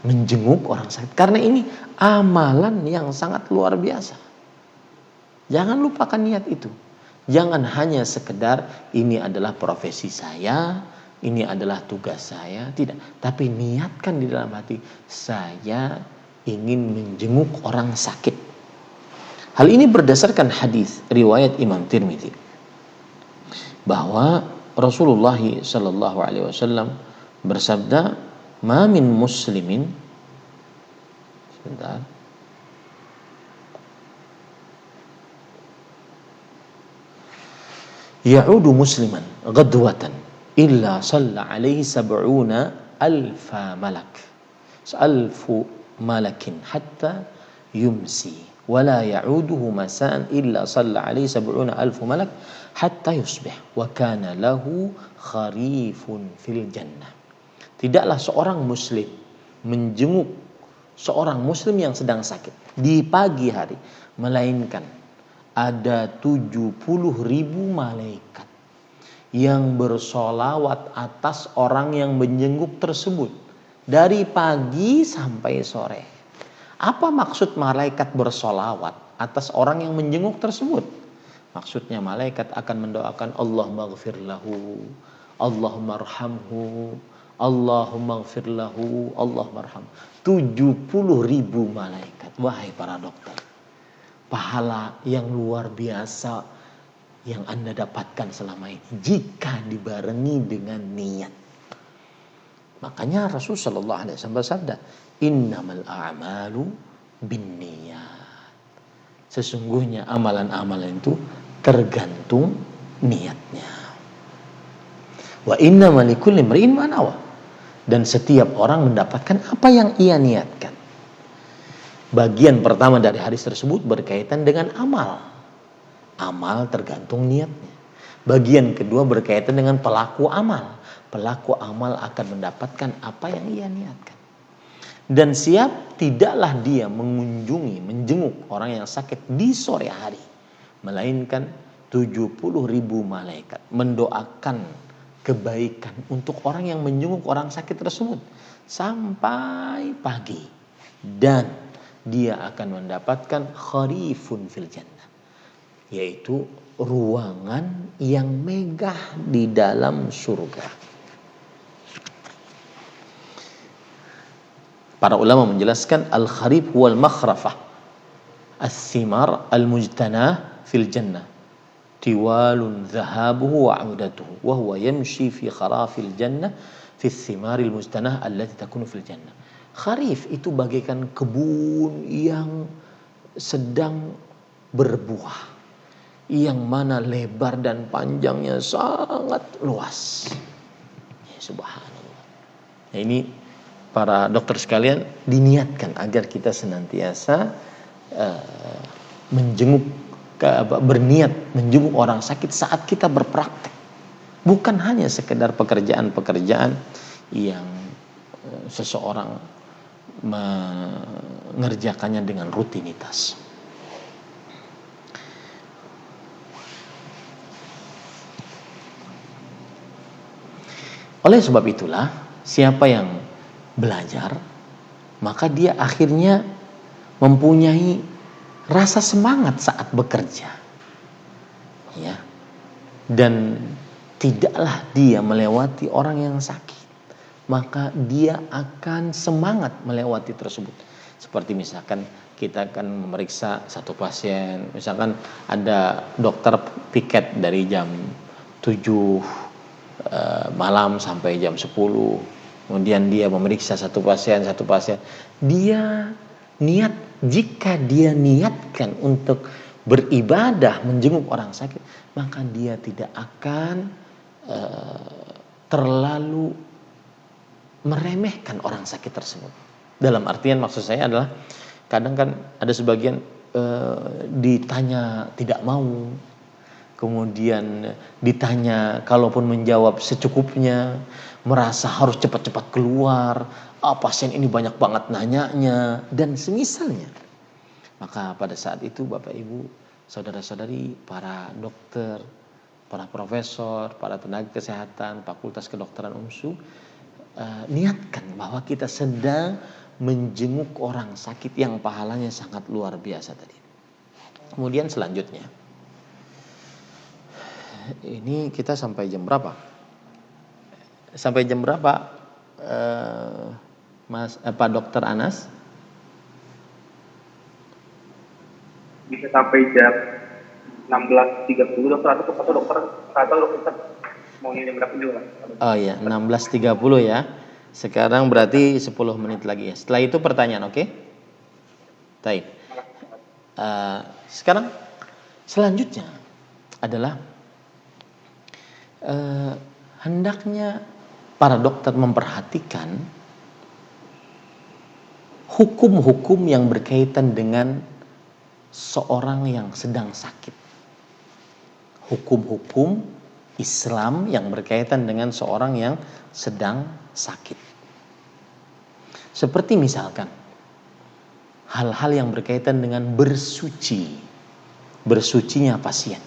Menjenguk orang sakit, karena ini amalan yang sangat luar biasa. Jangan lupakan niat itu. Jangan hanya sekedar ini adalah profesi saya, ini adalah tugas saya, tidak. Tapi niatkan di dalam hati, saya ingin menjenguk orang sakit. Hal ini berdasarkan hadis riwayat Imam Tirmidzi, bahwa Rasulullah sallallahu alaihi wasallam bersabda, "Ma min muslimin" sebentar. "Ya'udu musliman ghadwatan illa shalla alaihi sab'una alfa malak." Alfu malakin hatta yumsi wa la ya'uduhu masa'an illa shalla alaihi sab'una alfu malak hatta yusbih wa kana lahu kharifun fil jannah. Tidaklah seorang muslim menjenguk seorang muslim yang sedang sakit di pagi hari, melainkan ada 70.000 malaikat yang bersolawat atas orang yang menjenguk tersebut dari pagi sampai sore. Apa maksud malaikat bersolawat atas orang yang menjenguk tersebut? Maksudnya malaikat akan mendoakan, Allahumma ghfir lahu, Allahumma arhamhu, Allahumma ghfir lahu, Allahumma arhamhu. 70.000 malaikat. Wahai para dokter, pahala yang luar biasa yang Anda dapatkan selama ini jika dibarengi dengan niat. Makanya Rasul sallallahu alaihi wasallam bersabda, "Innamal a'malu binniyat." Sesungguhnya amalan-amalan itu tergantung niatnya. Wa innamal likulli imri'in ma nawa. Dan setiap orang mendapatkan apa yang ia niatkan. Bagian pertama dari hadis tersebut berkaitan dengan amal. Amal tergantung niatnya. Bagian kedua berkaitan dengan pelaku amal. pelaku amal akan mendapatkan apa yang ia niatkan. Dan tidaklah dia menjenguk orang yang sakit di sore hari, melainkan 70.000 malaikat mendoakan kebaikan untuk orang yang menjenguk orang sakit tersebut sampai pagi, dan dia akan mendapatkan kharifun fil jannah, yaitu ruangan yang megah di dalam surga. Para ulama menjelaskan al-kharif wal makhrafah as-thimar al-mujtanah fil jannah tiwalun dhahabuhu wa 'udatuhu wa huwa yamshi fi kharafil jannah fi thimaril mujtanah allati takunu fil jannah. Kharif itu bagaikan kebun yang sedang berbuah, yang mana lebar dan panjangnya sangat luas. Ya, subhanallah. Nah, ini para dokter sekalian, diniatkan agar kita senantiasa berniat menjenguk orang sakit saat kita berpraktek. Bukan hanya sekedar pekerjaan-pekerjaan yang seseorang mengerjakannya dengan rutinitas. Oleh sebab itulah, siapa yang belajar, maka dia akhirnya mempunyai rasa semangat saat bekerja, ya. Dan tidaklah dia melewati orang yang sakit, maka dia akan semangat melewati tersebut. Seperti misalkan kita akan memeriksa satu pasien, misalkan ada dokter piket dari jam 7 malam sampai jam 10. Kemudian dia memeriksa satu pasien. Jika dia niatkan untuk beribadah menjenguk orang sakit, maka dia tidak akan terlalu meremehkan orang sakit tersebut. Dalam artian maksud saya adalah, kadang kan ada sebagian ditanya tidak mau, kemudian ditanya kalaupun menjawab secukupnya, merasa harus cepat-cepat keluar, pasien ini banyak banget nanyanya, dan semisalnya. Maka pada saat itu Bapak Ibu, saudara-saudari, para dokter, para profesor, para tenaga kesehatan, fakultas kedokteran UNSU, niatkan bahwa kita sedang menjenguk orang sakit yang pahalanya sangat luar biasa tadi. Kemudian selanjutnya, ini kita sampai jam berapa? Sampai jam berapa, Pak Dokter Anas? Bisa sampai jam 16.30 dokter, atau dokter mau jam berapa juga? Oh iya, 16.30 ya. Sekarang berarti 10 menit lagi ya. Setelah itu pertanyaan, oke? Baik. Sekarang selanjutnya adalah hendaknya para dokter memperhatikan hukum-hukum yang berkaitan dengan seorang yang sedang sakit. Hukum-hukum Islam yang berkaitan dengan seorang yang sedang sakit. Seperti misalkan hal-hal yang berkaitan dengan bersucinya pasien.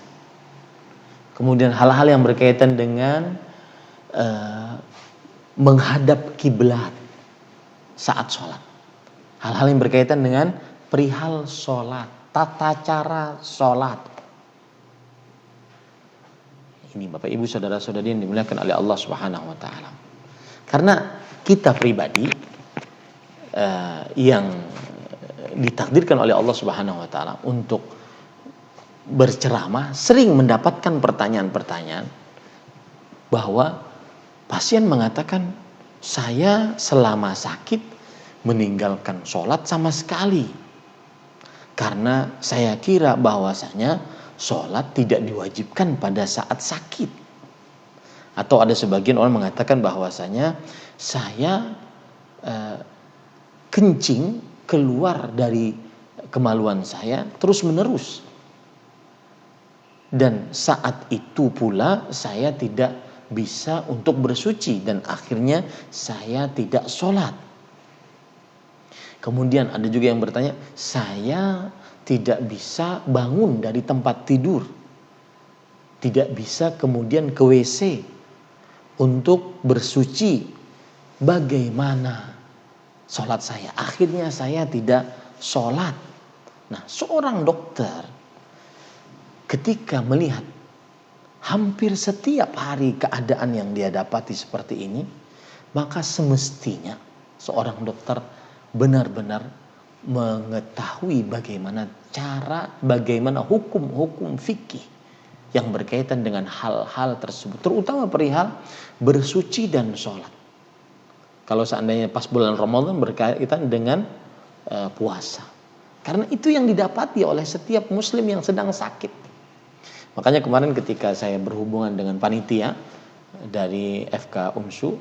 Kemudian hal-hal yang berkaitan dengan menghadap kiblat saat sholat. Hal-hal yang berkaitan dengan perihal sholat, tata cara sholat. Ini Bapak Ibu saudara-saudari yang dimuliakan oleh Allah Subhanahu wa taala. Karena kita pribadi yang ditakdirkan oleh Allah Subhanahu wa taala untuk berceramah, sering mendapatkan pertanyaan-pertanyaan bahwa pasien mengatakan, saya selama sakit meninggalkan sholat sama sekali, karena saya kira bahwasanya sholat tidak diwajibkan pada saat sakit. Atau ada sebagian orang mengatakan bahwasanya saya kencing keluar dari kemaluan saya terus menerus, dan saat itu pula saya tidak bisa untuk bersuci dan akhirnya saya tidak sholat. Kemudian ada juga yang bertanya, saya tidak bisa bangun dari tempat tidur, tidak bisa kemudian ke WC untuk bersuci, bagaimana sholat saya? Akhirnya saya tidak sholat. Nah, seorang dokter ketika melihat hampir setiap hari keadaan yang dia dapati seperti ini, maka semestinya seorang dokter benar-benar mengetahui bagaimana hukum-hukum fikih yang berkaitan dengan hal-hal tersebut, terutama perihal bersuci dan sholat. Kalau seandainya pas bulan Ramadan berkaitan dengan puasa, karena itu yang didapati oleh setiap muslim yang sedang sakit. Makanya kemarin ketika saya berhubungan dengan panitia dari FK UMSU,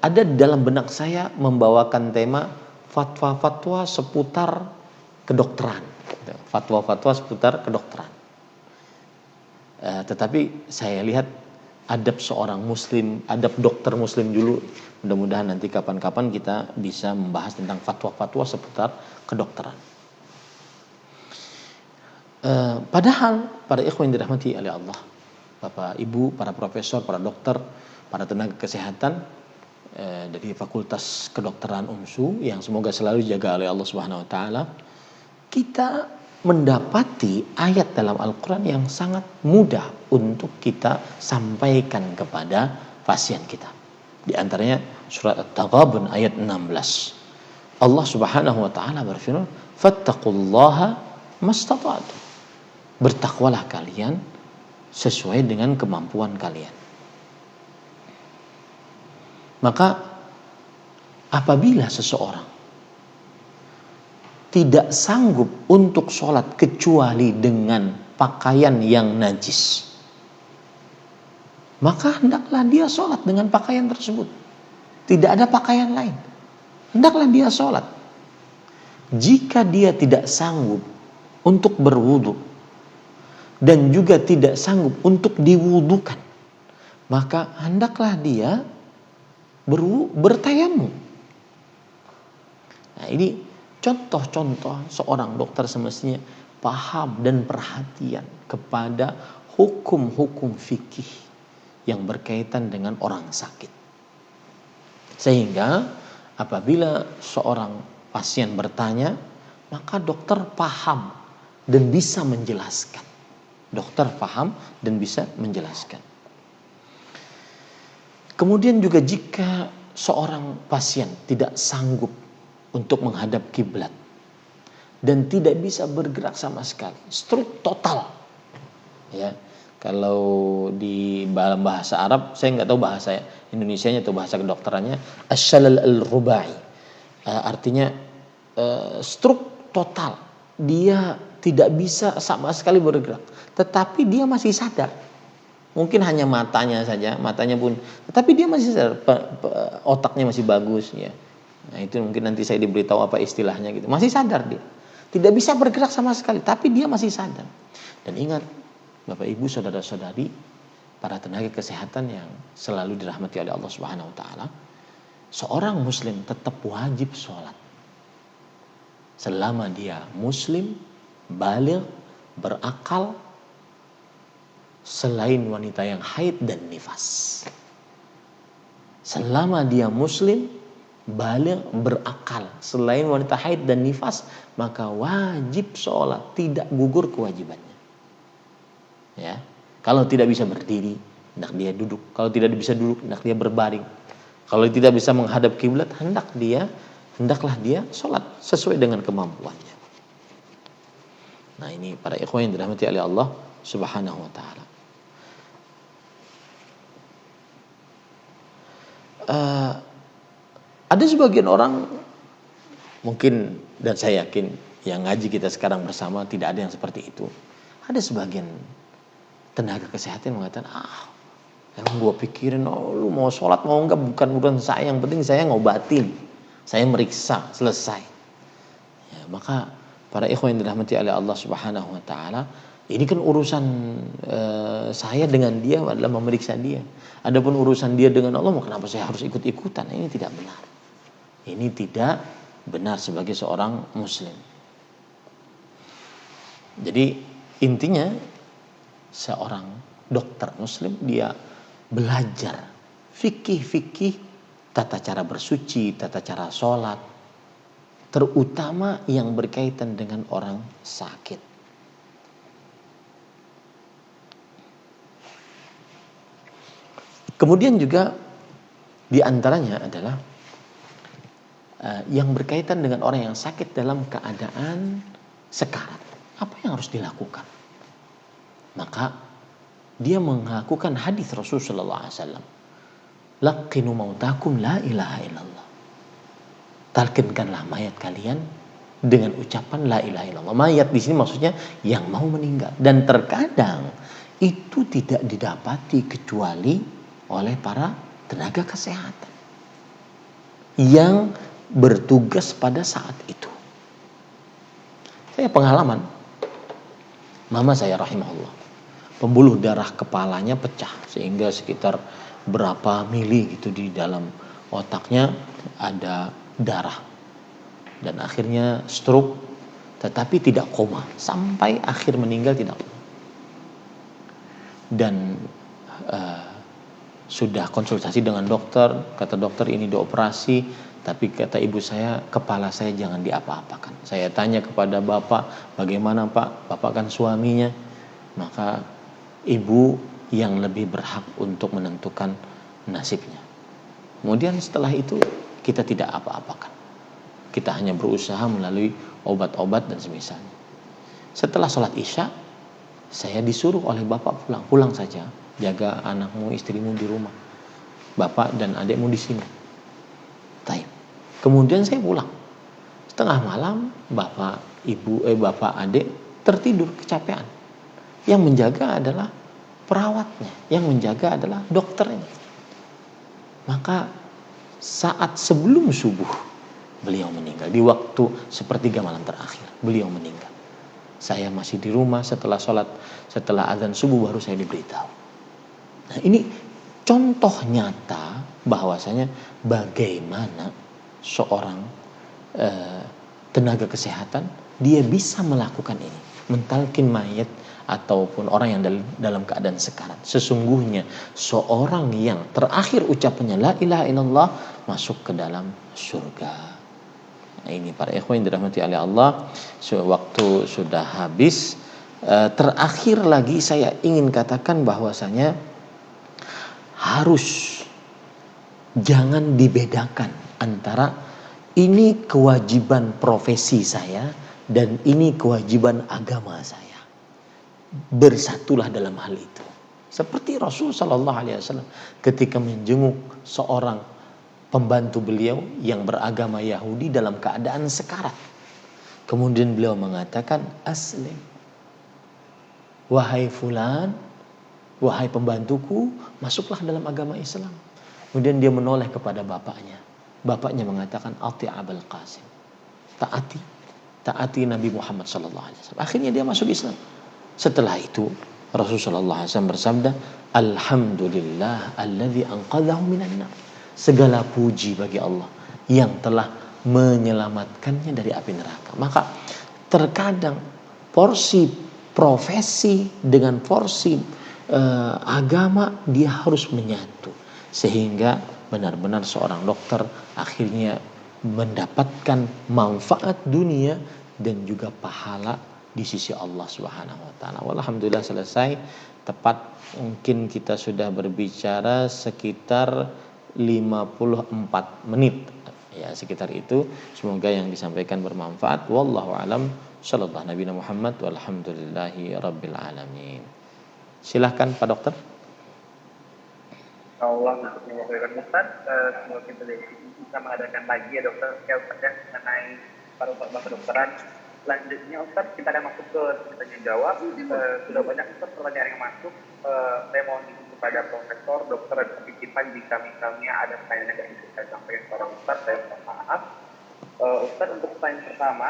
ada dalam benak saya membawakan tema fatwa-fatwa seputar kedokteran. Fatwa-fatwa seputar kedokteran. Tetapi saya lihat adab seorang muslim, adab dokter muslim dulu. Mudah-mudahan nanti kapan-kapan kita bisa membahas tentang fatwa-fatwa seputar kedokteran. Padahal para ikhwan yang dirahmati oleh Allah, Bapak Ibu, para profesor, para dokter, para tenaga kesehatan dari Fakultas Kedokteran UMSU yang semoga selalu dijaga oleh Allah Subhanahu wa taala, kita mendapati ayat dalam Al-Qur'an yang sangat mudah untuk kita sampaikan kepada pasien kita. Di antaranya surat At-Taghabun ayat 16. Allah Subhanahu wa taala berfirman, "Fattaqullaha mastata'tum." Bertakwalah kalian sesuai dengan kemampuan kalian. Maka apabila seseorang tidak sanggup untuk sholat kecuali dengan pakaian yang najis, maka hendaklah dia sholat dengan pakaian tersebut. Tidak ada pakaian lain, hendaklah dia sholat. Jika dia tidak sanggup untuk berwudu dan juga tidak sanggup untuk diwudukan, maka hendaklah dia bertayamum. Nah, ini contoh-contoh seorang dokter semestinya paham dan perhatian kepada hukum-hukum fikih yang berkaitan dengan orang sakit. Sehingga apabila seorang pasien bertanya, maka dokter paham dan bisa menjelaskan. Dokter paham dan bisa menjelaskan. Kemudian juga jika seorang pasien tidak sanggup untuk menghadap kiblat dan tidak bisa bergerak sama sekali, stroke total. Ya, kalau di dalam bahasa Arab, saya nggak tahu bahasa Indonesianya atau bahasa kedokterannya, asyalal al-rubai. Artinya stroke total. Dia tidak bisa sama sekali bergerak, tetapi dia masih sadar. Mungkin hanya matanya saja, matanya pun, tetapi dia masih sadar, otaknya masih bagus ya. Nah, itu mungkin nanti saya diberitahu apa istilahnya gitu. Masih sadar dia. Tidak bisa bergerak sama sekali, tapi dia masih sadar. Dan ingat, Bapak Ibu, saudara-saudari, para tenaga kesehatan yang selalu dirahmati oleh Allah Subhanahu wa taala, seorang muslim tetap wajib sholat selama dia muslim, baligh, berakal, selain wanita yang haid dan nifas. Selama dia muslim, baligh, berakal, selain wanita haid dan nifas, maka wajib sholat, tidak gugur kewajibannya. Ya, kalau tidak bisa berdiri, hendak dia duduk. Kalau tidak bisa duduk, hendak dia berbaring. Kalau tidak bisa menghadap kiblat, hendaklah dia sholat sesuai dengan kemampuannya. Nah, ini para ikhwan yang dirahmati oleh Allah Subhanahu wa taala. Ada sebagian orang mungkin, dan saya yakin yang ngaji kita sekarang bersama tidak ada yang seperti itu. Ada sebagian tenaga kesehatan yang mengatakan, emang gue pikirin, lu mau sholat mau enggak bukan urusan saya, yang penting saya ngobatin, saya meriksa, selesai. Ya, maka para ikhwan yang dirahmati oleh Allah Subhanahu wa taala, Ini kan urusan saya dengan dia adalah memeriksa dia. Adapun urusan dia dengan Allah, kenapa saya harus ikut-ikutan? Ini tidak benar. Ini tidak benar sebagai seorang muslim. Jadi intinya seorang dokter muslim dia belajar fikih-fikih, tata cara bersuci, tata cara sholat, terutama yang berkaitan dengan orang sakit. Kemudian juga diantaranya adalah yang berkaitan dengan orang yang sakit dalam keadaan sekarat. Apa yang harus dilakukan? Maka dia melakukan hadis Rasulullah SAW. Laqinu mautakum la ilaha illallah. Talkinkanlah mayat kalian dengan ucapan la ilaha illallah. Mayat di sini maksudnya yang mau meninggal. Dan terkadang itu tidak didapati kecuali oleh para tenaga kesehatan yang bertugas pada saat itu. Saya pengalaman, mama saya rahimahullah, pembuluh darah kepalanya pecah sehingga sekitar berapa mili gitu di dalam otaknya ada darah dan akhirnya stroke, tetapi tidak koma sampai akhir meninggal tidak koma. Dan sudah konsultasi dengan dokter, kata dokter ini dioperasi, tapi kata ibu saya kepala saya jangan diapa-apakan. Saya tanya kepada bapak, bagaimana pak? Bapak kan suaminya. Maka ibu yang lebih berhak untuk menentukan nasibnya. Kemudian setelah itu kita tidak apa-apakan. Kita hanya berusaha melalui obat-obat dan semisalnya. Setelah sholat isya, saya disuruh oleh bapak pulang saja. Jaga anakmu, istrimu di rumah. Bapak dan adikmu di sini. Taib. Kemudian saya pulang. Setengah malam, bapak adik tertidur kecapean. Yang menjaga adalah perawatnya, yang menjaga adalah dokternya. Maka saat sebelum subuh beliau meninggal, di waktu sepertiga malam terakhir beliau meninggal. Saya masih di rumah setelah sholat, setelah azan subuh baru saya diberitahu. Nah, ini contoh nyata bahwasanya bagaimana seorang tenaga kesehatan dia bisa melakukan ini, mentalkin mayat ataupun orang yang dalam keadaan sekarat. Sesungguhnya seorang yang terakhir ucapannya la ilaha illallah masuk ke dalam surga. Nah, ini para ikhwan yang dirahmati oleh Allah, waktu sudah habis. Terakhir lagi saya ingin katakan bahwasanya harus jangan dibedakan antara ini kewajiban profesi saya dan ini kewajiban agama saya. Bersatulah dalam hal itu. Seperti Rasul sallallahu alaihi wasallam ketika menjenguk seorang pembantu beliau yang beragama Yahudi dalam keadaan sekarat. Kemudian beliau mengatakan, "Aslim. Wahai fulan, wahai pembantuku, masuklah dalam agama Islam." Kemudian dia menoleh kepada bapaknya. Bapaknya mengatakan, "Ati Abul Qasim." Taati Nabi Muhammad sallallahu alaihi wasallam. Akhirnya dia masuk Islam. Setelah itu Rasulullah sallallahu alaihi wasallam bersabda, "Alhamdulillah alladzi anqadhahu minan nar." Segala puji bagi Allah yang telah menyelamatkannya dari api neraka. Maka terkadang porsi profesi dengan porsi agama dia harus menyatu sehingga benar-benar seorang dokter akhirnya mendapatkan manfaat dunia dan juga pahala di sisi Allah Subhanahu wa taala. Alhamdulillah selesai tepat, mungkin kita sudah berbicara sekitar 54 menit ya, sekitar itu. Semoga yang disampaikan bermanfaat. Wallahu alam. Sallallahu Nabi Muhammad walhamdulillahi rabbil alamin. Silahkan Pak Dokter. Allah untuk mewakilkan Ustaz, semoga kita bisa mengadakan lagi ya dokter mengenai paru-paru kedokteran. Selanjutnya Ustaz, kita akan masuk ke tanya jawab. Sudah banyak Ustaz pertanyaan yang masuk. Saya mohon izin kepada Profesor, Dokter dan Titipan jika misalnya ada pertanyaan yang bisa saya sampaikan kepada Ustaz, saya mohon maaf. Ustaz, untuk pertanyaan pertama,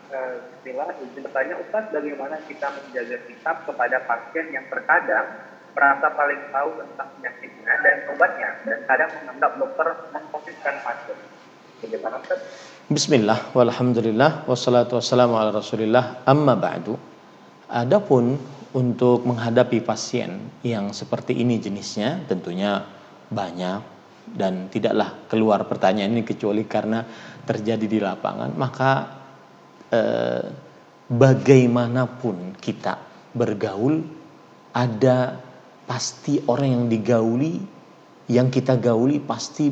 Bismillah, izin bertanya Ustaz, bagaimana kita menjaga sikap kepada pasien yang terkadang merasa paling tahu tentang penyakitnya dan obatnya, dan kadang menganggap dokter mengkofitkan pasien. Bagaimana Ustaz? Bismillah, walhamdulillah, wassalatu wassalamu ala rasulillah, amma ba'du. Adapun untuk menghadapi pasien yang seperti ini jenisnya tentunya banyak dan tidaklah keluar pertanyaan ini kecuali karena terjadi di lapangan. Maka bagaimanapun kita bergaul, ada pasti orang yang digauli, yang kita gauli pasti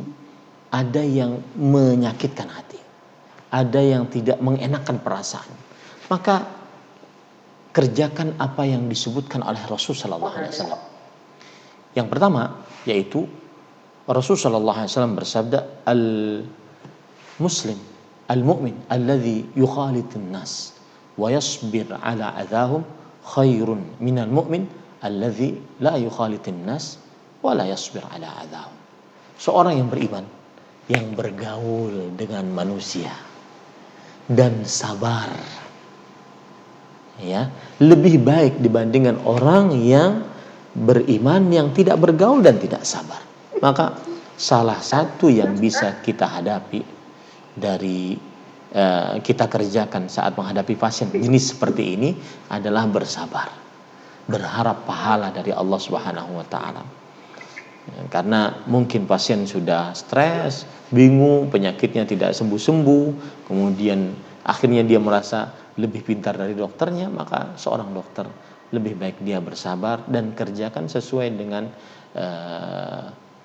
ada yang menyakitkan hati, ada yang tidak mengenakan perasaan. Maka kerjakan apa yang disebutkan oleh Rasul sallallahu alaihi wasallam. Yang pertama yaitu Rasul sallallahu alaihi wasallam bersabda, al-muslim al-mu'min alladhi yukhalitun nas wa yasbir ala adahum khairun minal mu'min alladhi la yukhalitun nas wa la yasbir ala adahum. Seorang yang beriman yang bergaul dengan manusia dan sabar, ya, lebih baik dibandingkan orang yang beriman yang tidak bergaul dan tidak sabar. Maka salah satu yang bisa kita hadapi dari kita kerjakan saat menghadapi pasien jenis seperti ini adalah bersabar, berharap pahala dari Allah Subhanahu wa taala. Karena mungkin pasien sudah stres, bingung, penyakitnya tidak sembuh-sembuh, kemudian akhirnya dia merasa lebih pintar dari dokternya, maka seorang dokter lebih baik dia bersabar dan kerjakan sesuai dengan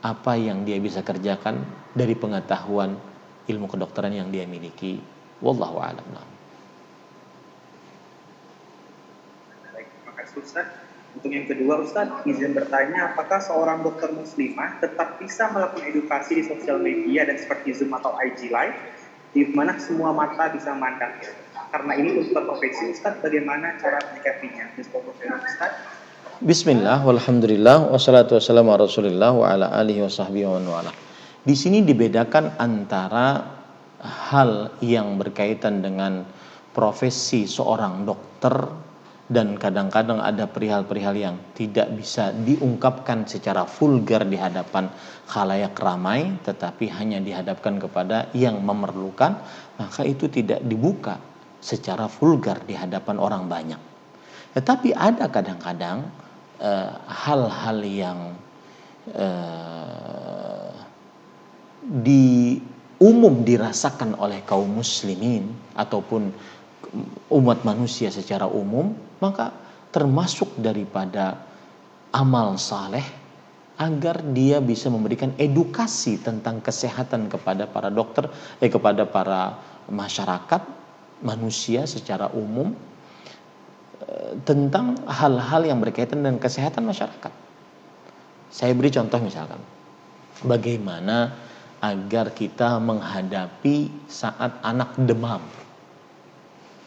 apa yang dia bisa kerjakan dari pengetahuan ilmu kedokteran yang dia miliki. Wallahu a'lam. Baik, terima kasih Ustaz. Untuk yang kedua Ustaz, izin bertanya, apakah seorang dokter muslimah tetap bisa melakukan edukasi di sosial media dan seperti Zoom atau IG Live, di mana semua mata bisa memandangnya? Karena ini untuk profesi Ustaz, bagaimana cara menyikapinya? Ustaz. Bismillah, walhamdulillah, wassalatu wassalamu ala rasulillah wa ala alihi wa sahbihi wa wala. Di sini dibedakan antara hal yang berkaitan dengan profesi seorang dokter dan kadang-kadang ada perihal-perihal yang tidak bisa diungkapkan secara vulgar di hadapan khalayak ramai, tetapi hanya dihadapkan kepada yang memerlukan, maka itu tidak dibuka secara vulgar di hadapan orang banyak. Tetapi ada kadang-kadang hal-hal yang umum dirasakan oleh kaum muslimin ataupun umat manusia secara umum, maka termasuk daripada amal saleh agar dia bisa memberikan edukasi tentang kesehatan kepada para dokter, kepada para masyarakat manusia secara umum, tentang hal-hal yang berkaitan dengan kesehatan masyarakat. Saya beri contoh misalkan, bagaimana agar kita menghadapi saat anak demam.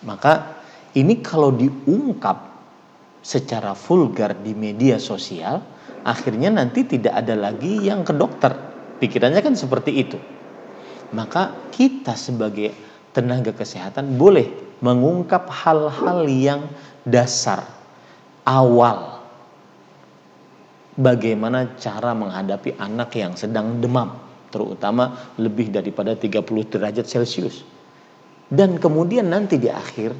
Maka ini kalau diungkap secara vulgar di media sosial, akhirnya nanti tidak ada lagi yang ke dokter. Pikirannya kan seperti itu. Maka kita sebagai tenaga kesehatan boleh mengungkap hal-hal yang dasar, awal. Bagaimana cara menghadapi anak yang sedang demam, terutama lebih daripada 30 derajat Celcius. Dan kemudian nanti di akhir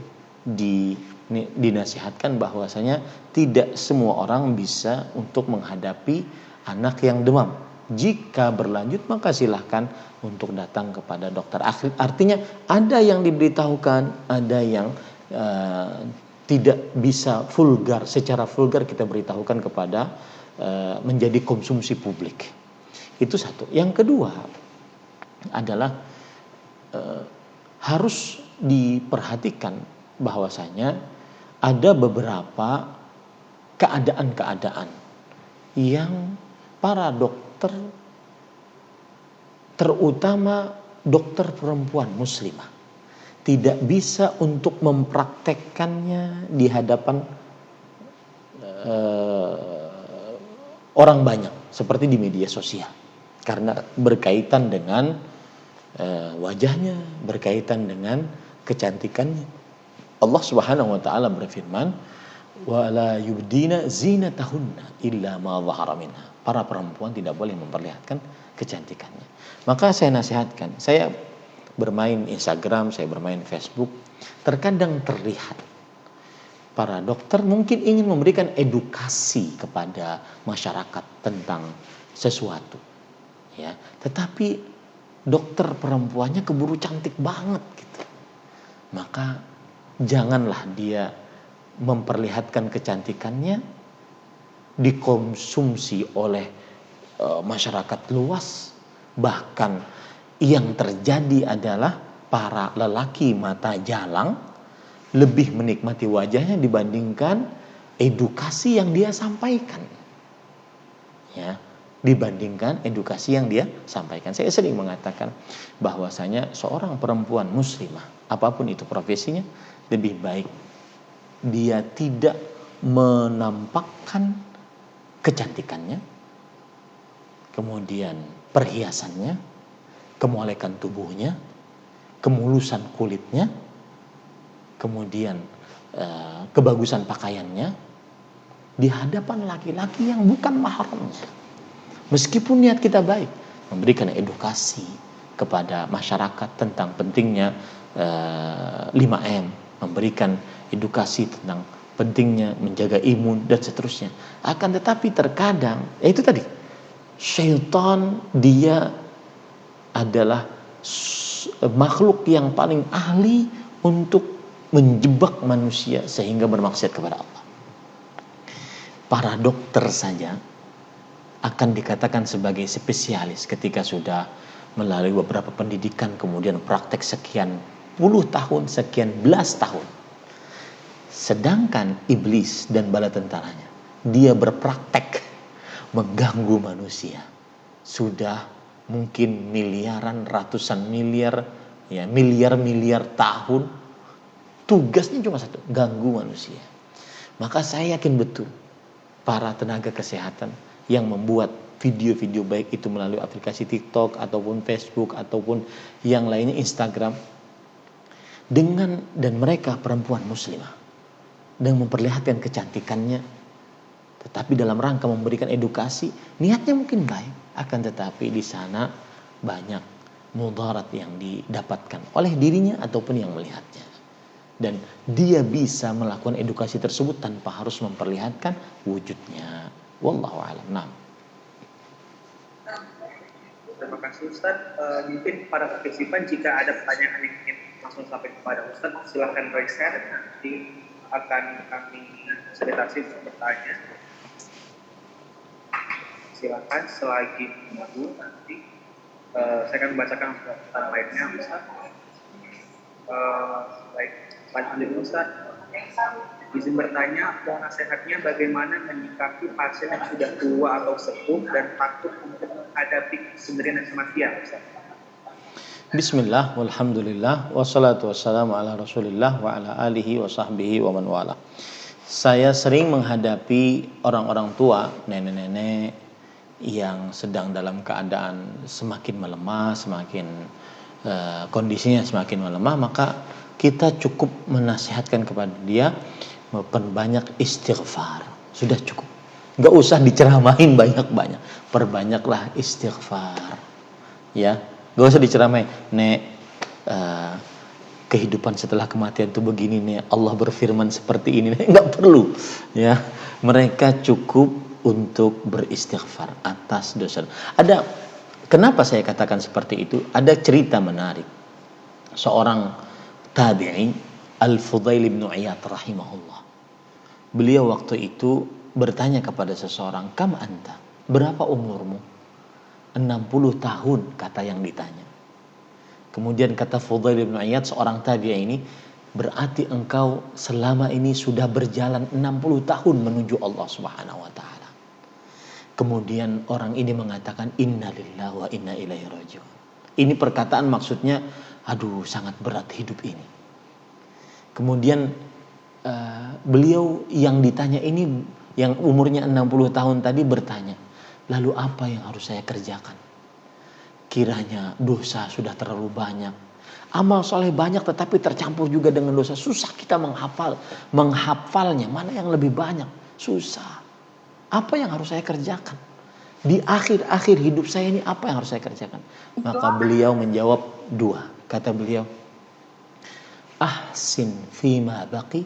dinasihatkan bahwasanya tidak semua orang bisa untuk menghadapi anak yang demam. Jika berlanjut maka silahkan untuk datang kepada dokter. Artinya ada yang diberitahukan, ada yang tidak bisa vulgar, secara vulgar kita beritahukan kepada menjadi konsumsi publik. Itu satu. Yang kedua adalah harus diperhatikan bahwasanya ada beberapa keadaan-keadaan yang para dokter, terutama dokter perempuan muslimah, tidak bisa untuk mempraktekkannya di hadapan orang banyak seperti di media sosial, karena berkaitan dengan wajahnya, berkaitan dengan kecantikannya. Allah Subhanahu wa taala berfirman, "Wa la yubdina zinatahunna illa ma dhahara minha." Para perempuan tidak boleh memperlihatkan kecantikannya. Maka saya nasihatkan, saya bermain Instagram, saya bermain Facebook, terkadang terlihat para dokter mungkin ingin memberikan edukasi kepada masyarakat tentang sesuatu, ya. Tetapi dokter perempuannya keburu cantik banget gitu. Maka janganlah dia memperlihatkan kecantikannya dikonsumsi oleh masyarakat luas. Bahkan yang terjadi adalah para lelaki mata jalang lebih menikmati wajahnya dibandingkan edukasi yang dia sampaikan, ya, dibandingkan edukasi yang dia sampaikan. Saya sering mengatakan bahwasanya seorang perempuan muslimah, apapun itu profesinya, lebih baik dia tidak menampakkan kecantikannya, kemudian perhiasannya, kemolekan tubuhnya, kemulusan kulitnya, kemudian kebagusan pakaiannya di hadapan laki-laki yang bukan mahramnya. Meskipun niat kita baik, memberikan edukasi kepada masyarakat tentang pentingnya 5M, memberikan edukasi tentang pentingnya menjaga imun dan seterusnya. Akan tetapi terkadang, itu tadi, syaitan dia adalah makhluk yang paling ahli untuk menjebak manusia sehingga bermaksiat kepada Allah. Para dokter saja akan dikatakan sebagai spesialis ketika sudah melalui beberapa pendidikan, kemudian praktek sekian puluh tahun, sekian belas tahun. Sedangkan iblis dan bala tentaranya, dia berpraktek mengganggu manusia. Sudah mungkin miliaran, ratusan miliar, ya, miliar-miliar tahun, tugasnya cuma satu, ganggu manusia. Maka saya yakin betul para tenaga kesehatan yang membuat video-video, baik itu melalui aplikasi TikTok ataupun Facebook ataupun yang lainnya, Instagram, dan mereka perempuan muslimah dan memperlihatkan kecantikannya, tetapi dalam rangka memberikan edukasi, niatnya mungkin baik, akan tetapi di sana banyak mudarat yang didapatkan oleh dirinya ataupun yang melihatnya. Dan dia bisa melakukan edukasi tersebut tanpa harus memperlihatkan wujudnya. Wallahu a'lam. Nah. Terima kasih Ustaz. Mungkin para partisipan jika ada pertanyaan yang ingin langsung sampai kepada Ustaz, silahkan raise hand, nanti akan kami fasilitasi untuk bertanya. Silakan selagi menunggu nanti saya akan membacakan pertanyaan lainnya, Ustaz. Baik, lanjut Ustaz. Izin bertanya, mohon nasihatnya bagaimana menyikapi pasien yang sudah tua atau sepuh dan takut untuk menghadapi kesendirian dan kematian, Ustaz. Bismillah, walhamdulillah, wassalatu wassalamu ala rasulillah wa ala alihi wa sahbihi wa man wala. Saya sering menghadapi orang-orang tua, nenek-nenek yang sedang dalam keadaan semakin melemah, kondisinya semakin melemah, maka kita cukup menasihatkan kepada dia memperbanyak istighfar. Sudah cukup, nggak usah diceramain banyak-banyak, perbanyaklah istighfar, ya. Gak usah diceramain, Nek, kehidupan setelah kematian itu begini, Nek, Allah berfirman seperti ini, Nek. Gak perlu, ya. Mereka cukup untuk beristighfar atas dosa. Kenapa saya katakan seperti itu? Ada cerita menarik. Seorang tabi'i, Al-Fudail bin Iyad rahimahullah. Beliau waktu itu bertanya kepada seseorang, "Kam anta?" Berapa umurmu? 60 tahun, kata yang ditanya. Kemudian kata Fudail bin Iyad, seorang tabi'i ini, berarti engkau selama ini sudah berjalan 60 tahun menuju Allah Subhanahu wa taala. Kemudian orang ini mengatakan, innalillahi wa inna ilaihi raji'un. Ini perkataan maksudnya, aduh sangat berat hidup ini. Kemudian beliau yang ditanya ini, yang umurnya 60 tahun tadi bertanya, lalu apa yang harus saya kerjakan? Kiranya dosa sudah terlalu banyak. Amal soleh banyak tetapi tercampur juga dengan dosa. Susah kita menghafalnya. Mana yang lebih banyak? Susah. Apa yang harus saya kerjakan? Di akhir-akhir hidup saya ini apa yang harus saya kerjakan? Maka beliau menjawab 2. Kata beliau, ahsin fima baqi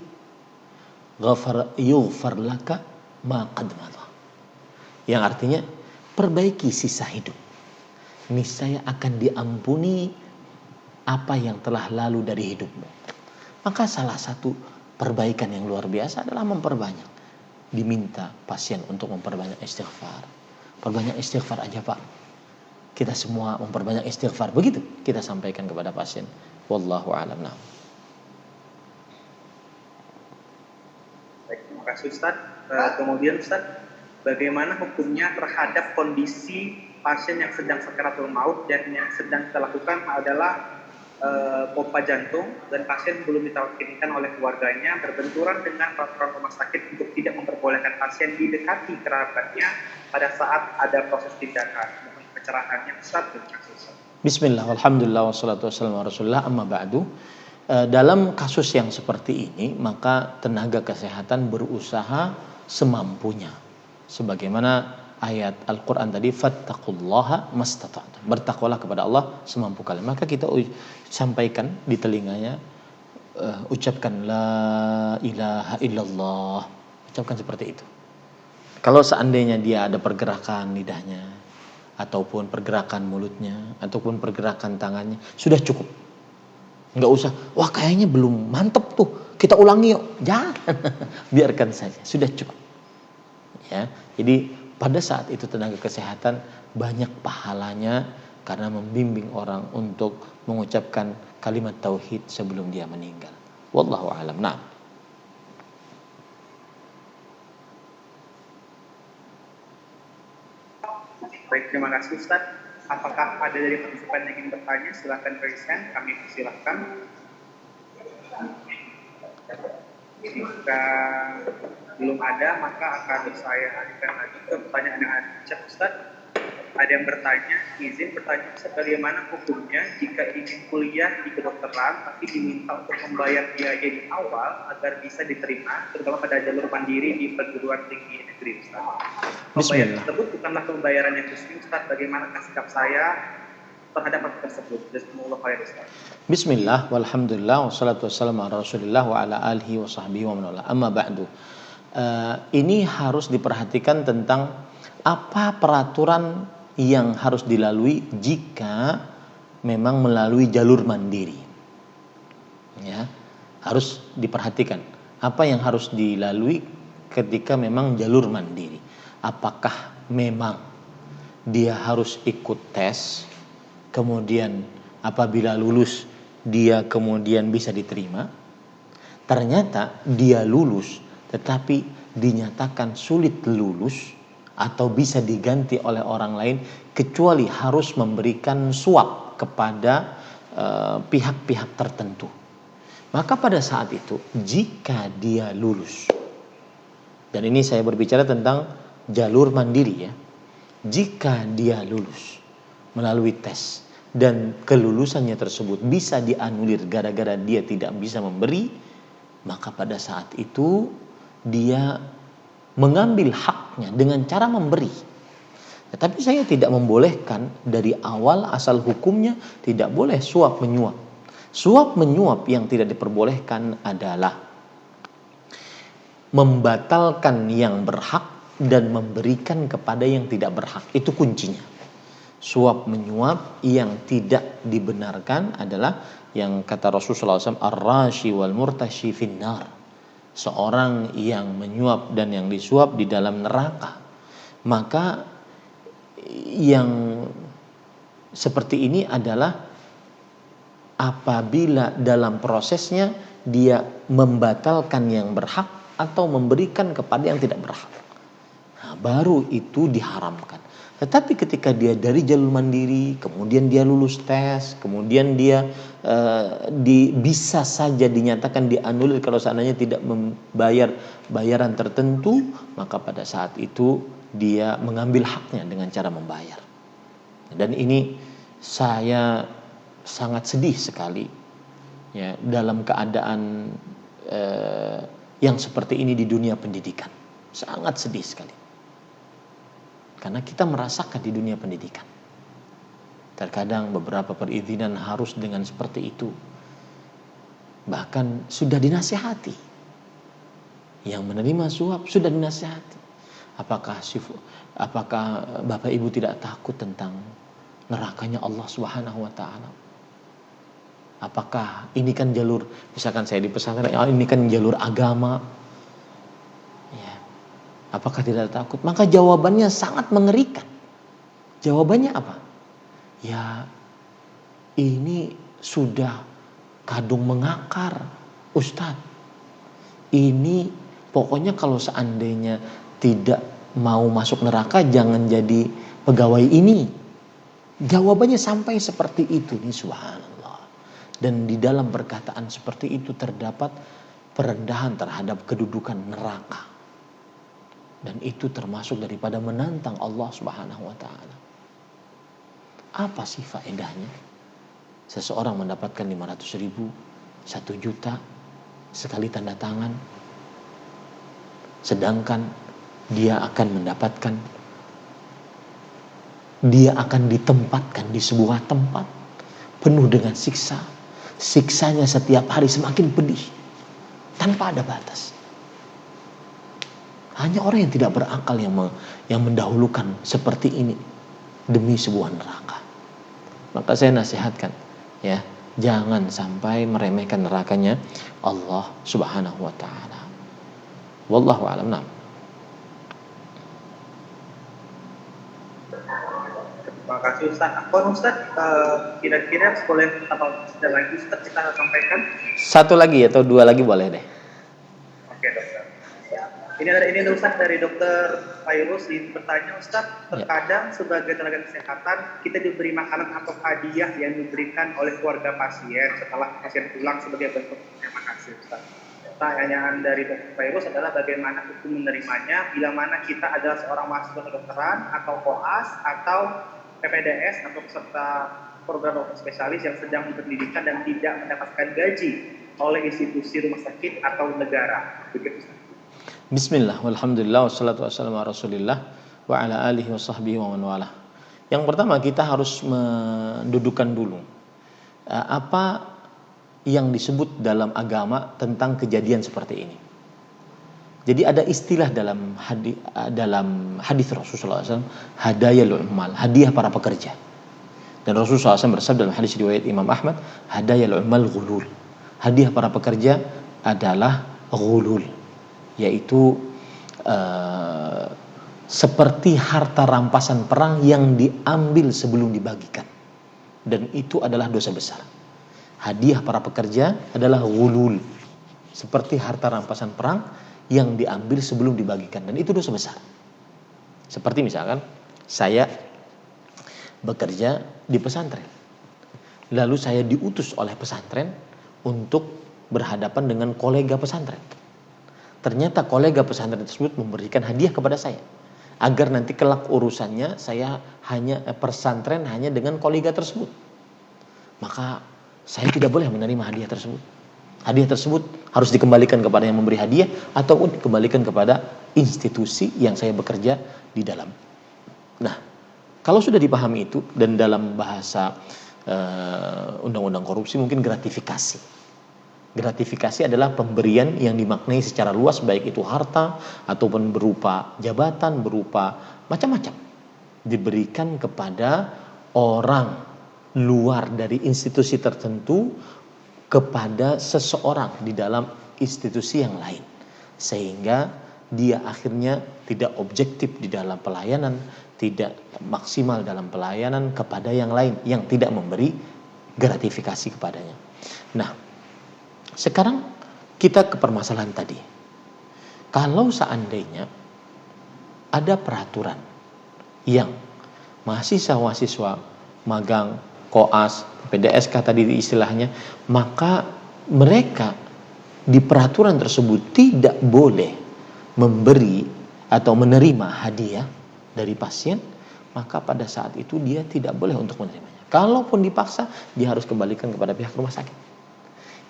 yughfar laka ma qad madha. Yang artinya, perbaiki sisa hidup. Niscaya akan diampuni apa yang telah lalu dari hidupmu. Maka salah satu perbaikan yang luar biasa adalah memperbanyak. Diminta pasien untuk memperbanyak istighfar. Perbanyak istighfar aja Pak. Kita semua memperbanyak istighfar. Begitu kita sampaikan kepada pasien. Wallahu a'lam. Nah. Baik, terima kasih Ustaz. Kemudian Ustaz, bagaimana hukumnya terhadap kondisi pasien yang sedang sakaratul maut dan yang sedang kita lakukan adalah pompa jantung dan pasien belum ditawarkan oleh keluarganya, berbenturan dengan peraturan rumah sakit untuk tidak memperbolehkan pasien didekati kerabatnya pada saat ada proses tindakan. Mohon pencerahannya Ustaz. Bismillah, alhamdulillah, wassalatu wassalamu ala rasulillah, amma ba'du. Dalam kasus yang seperti ini, maka tenaga kesehatan berusaha semampunya. Sebagaimana ayat Al-Quran tadi, fattaqullaha mastata'tum, bertakwalah kepada Allah semampu kalian. Maka kita sampaikan di telinganya, ucapkan la ilaha illallah, ucapkan seperti itu. Kalau seandainya dia ada pergerakan lidahnya, ataupun pergerakan mulutnya, ataupun pergerakan tangannya, sudah cukup. Nggak usah, wah kayaknya belum mantep tuh, kita ulangi yuk. Jangan, biarkan saja, sudah cukup. Ya, jadi pada saat itu tenaga kesehatan banyak pahalanya karena membimbing orang untuk mengucapkan kalimat tauhid sebelum dia meninggal. Wallahu a'lam. Nah. Baik, terima kasih Ustaz. Apakah ada dari partisipan yang ingin bertanya? Silakan raise hand, kami persilahkan. Jika belum ada, maka akan saya alihkan lagi ke pertanyaan yang ada di chat Ustaz. Ada yang bertanya, izin bertanya Ustaz, bagaimana hukumnya jika ingin kuliah di kedokteran tapi diminta untuk membayar biaya di awal agar bisa diterima, terutama pada jalur mandiri di perguruan tinggi negeri Ustaz. Pembayaran tersebut bukanlah pembayaran yang resmi Ustaz. Bagaimana sikap saya terhadap hal tersebut? Jazakumullah khairan Ustaz. Bismillah, walhamdulillah, wassalatu wassalamu ala rasulillah wa ala alihi wa sahbihi wa man wala. Amma ba'du. Ini harus diperhatikan tentang apa peraturan yang harus dilalui jika memang melalui jalur mandiri. Ya, harus diperhatikan apa yang harus dilalui ketika memang jalur mandiri. Apakah memang dia harus ikut tes, kemudian apabila lulus dia kemudian bisa diterima. Ternyata dia lulus tetapi dinyatakan sulit lulus atau bisa diganti oleh orang lain kecuali harus memberikan suap kepada pihak-pihak tertentu. Maka pada saat itu jika dia lulus, dan ini saya berbicara tentang jalur mandiri ya, jika dia lulus melalui tes dan kelulusannya tersebut bisa dianulir gara-gara dia tidak bisa memberi, maka pada saat itu dia mengambil haknya dengan cara memberi. Tetapi saya tidak membolehkan dari awal, asal hukumnya tidak boleh suap menyuap. Suap menyuap yang tidak diperbolehkan adalah membatalkan yang berhak dan memberikan kepada yang tidak berhak. Itu kuncinya. Suap menyuap yang tidak dibenarkan adalah yang kata Rasulullah SAW, ar-rashi wal murtashi finnar. Seorang yang menyuap dan yang disuap di dalam neraka. Maka yang seperti ini adalah apabila dalam prosesnya dia membatalkan yang berhak atau memberikan kepada yang tidak berhak. Nah, baru itu diharamkan. Tetapi ketika dia dari jalur mandiri, kemudian dia lulus tes, kemudian dia bisa saja dinyatakan dianulir kalau seandainya tidak membayar bayaran tertentu, maka pada saat itu dia mengambil haknya dengan cara membayar. Dan ini saya sangat sedih sekali ya dalam keadaan yang seperti ini di dunia pendidikan. Sangat sedih sekali. Karena kita merasakan di dunia pendidikan. Terkadang beberapa perizinan harus dengan seperti itu. Bahkan sudah dinasihati. Yang menerima suap sudah dinasihati. Apakah Bapak Ibu tidak takut tentang nerakanya Allah Subhanahu wa taala? Apakah ini kan jalur, misalkan saya di pesantren, ini kan jalur agama. Ya. Apakah tidak takut? Maka jawabannya sangat mengerikan. Jawabannya apa? Ya, ini sudah kadung mengakar, Ustadz. Ini pokoknya kalau seandainya tidak mau masuk neraka, jangan jadi pegawai ini. Jawabannya sampai seperti itu nih, subhanallah. Dan di dalam perkataan seperti itu terdapat perendahan terhadap kedudukan neraka. Dan itu termasuk daripada menantang Allah Subhanahu wa taala. Apa sih faedahnya? Seseorang mendapatkan 500.000, 1 juta sekali tanda tangan. Sedangkan dia akan ditempatkan di sebuah tempat penuh dengan siksa. Siksanya setiap hari semakin pedih tanpa ada batas. Hanya orang yang tidak berakal yang mendahulukan seperti ini demi sebuah neraka. Maka saya nasihatkan, ya, jangan sampai meremehkan nerakanya Allah Subhanahu wa taala. Wallahu a'lam. Nah. Terima kasih Ustaz. Ustaz, kira-kira boleh apa sudah lagi Ustaz kita sampaikan? 1 lagi atau 2 lagi boleh deh. Oke dokter. Ini Ustaz dari Dokter Fairuz bertanya Ustaz, terkadang sebagai tenaga kesehatan kita diberi makanan atau hadiah yang diberikan oleh keluarga pasien setelah pasien pulang sebagai bentuk terima kasih Ustaz. Pertanyaan dari Dokter Fairuz adalah bagaimana hukum menerimanya bila mana kita adalah seorang mahasiswa kedokteran atau koas atau PPDS atau peserta program dokter spesialis yang sedang berpendidikan dan tidak mendapatkan gaji oleh institusi rumah sakit atau negara. Begitu. Bismillah, walhamdulillah, wassalatu wassalamu ala rasulillah wa ala alihi wa sahbihi wa man walah. Yang pertama kita harus mendudukan dulu apa yang disebut dalam agama tentang kejadian seperti ini. Jadi ada istilah dalam hadis Rasulullah SAW, hadayal ummal, hadiah para pekerja. Dan Rasulullah SAW bersabda dalam hadis riwayat Imam Ahmad, hadayal ummal ghulul. Hadiah para pekerja adalah ghulul, yaitu seperti harta rampasan perang yang diambil sebelum dibagikan. Dan itu adalah dosa besar. Hadiah para pekerja adalah ghulul, seperti harta rampasan perang yang diambil sebelum dibagikan, dan itu dosa besar. Seperti misalkan saya bekerja di pesantren, lalu saya diutus oleh pesantren untuk berhadapan dengan kolega pesantren. Ternyata kolega pesantren tersebut memberikan hadiah kepada saya agar nanti kelak urusannya saya pesantren hanya dengan kolega tersebut. Maka saya tidak boleh menerima hadiah tersebut. Hadiah tersebut harus dikembalikan kepada yang memberi hadiah ataupun dikembalikan kepada institusi yang saya bekerja di dalam. Nah, kalau sudah dipahami itu, dan dalam bahasa undang-undang korupsi mungkin gratifikasi. Gratifikasi adalah pemberian yang dimaknai secara luas, baik itu harta ataupun berupa jabatan, berupa macam-macam. Diberikan kepada orang luar dari institusi tertentu kepada seseorang di dalam institusi yang lain, sehingga dia akhirnya tidak objektif di dalam pelayanan, tidak maksimal dalam pelayanan kepada yang lain yang tidak memberi gratifikasi kepadanya. Nah, sekarang kita ke permasalahan tadi. Kalau seandainya ada peraturan yang mahasiswa magang, koas, PDSK tadi istilahnya, maka mereka di peraturan tersebut tidak boleh memberi atau menerima hadiah dari pasien, maka pada saat itu dia tidak boleh untuk menerimanya. Kalaupun dipaksa, dia harus kembalikan kepada pihak rumah sakit.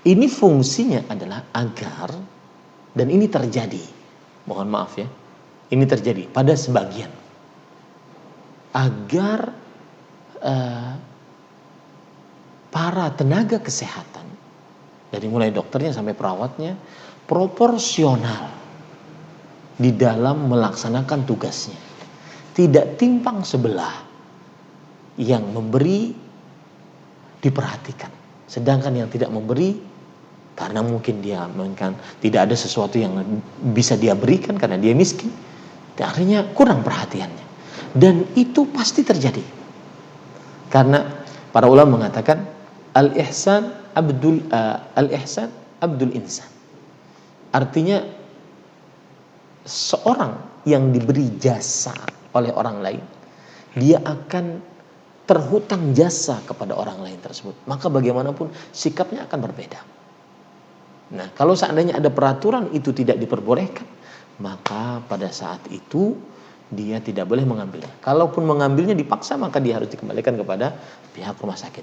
Ini fungsinya adalah agar, dan ini terjadi, mohon maaf ya, ini terjadi pada sebagian, agar para tenaga kesehatan, dari mulai dokternya sampai perawatnya, proporsional di dalam melaksanakan tugasnya. Tidak timpang sebelah, yang memberi diperhatikan, sedangkan yang tidak memberi karena mungkin dia tidak ada sesuatu yang bisa dia berikan karena dia miskin, akhirnya kurang perhatiannya. Dan itu pasti terjadi, karena para ulama mengatakan al-ihsan abdul insan. Artinya seorang yang diberi jasa oleh orang lain, dia akan terhutang jasa kepada orang lain tersebut, maka bagaimanapun sikapnya akan berbeda. Nah, kalau seandainya ada peraturan itu tidak diperbolehkan, maka pada saat itu dia tidak boleh mengambilnya. Kalaupun mengambilnya dipaksa, maka dia harus dikembalikan kepada pihak rumah sakit.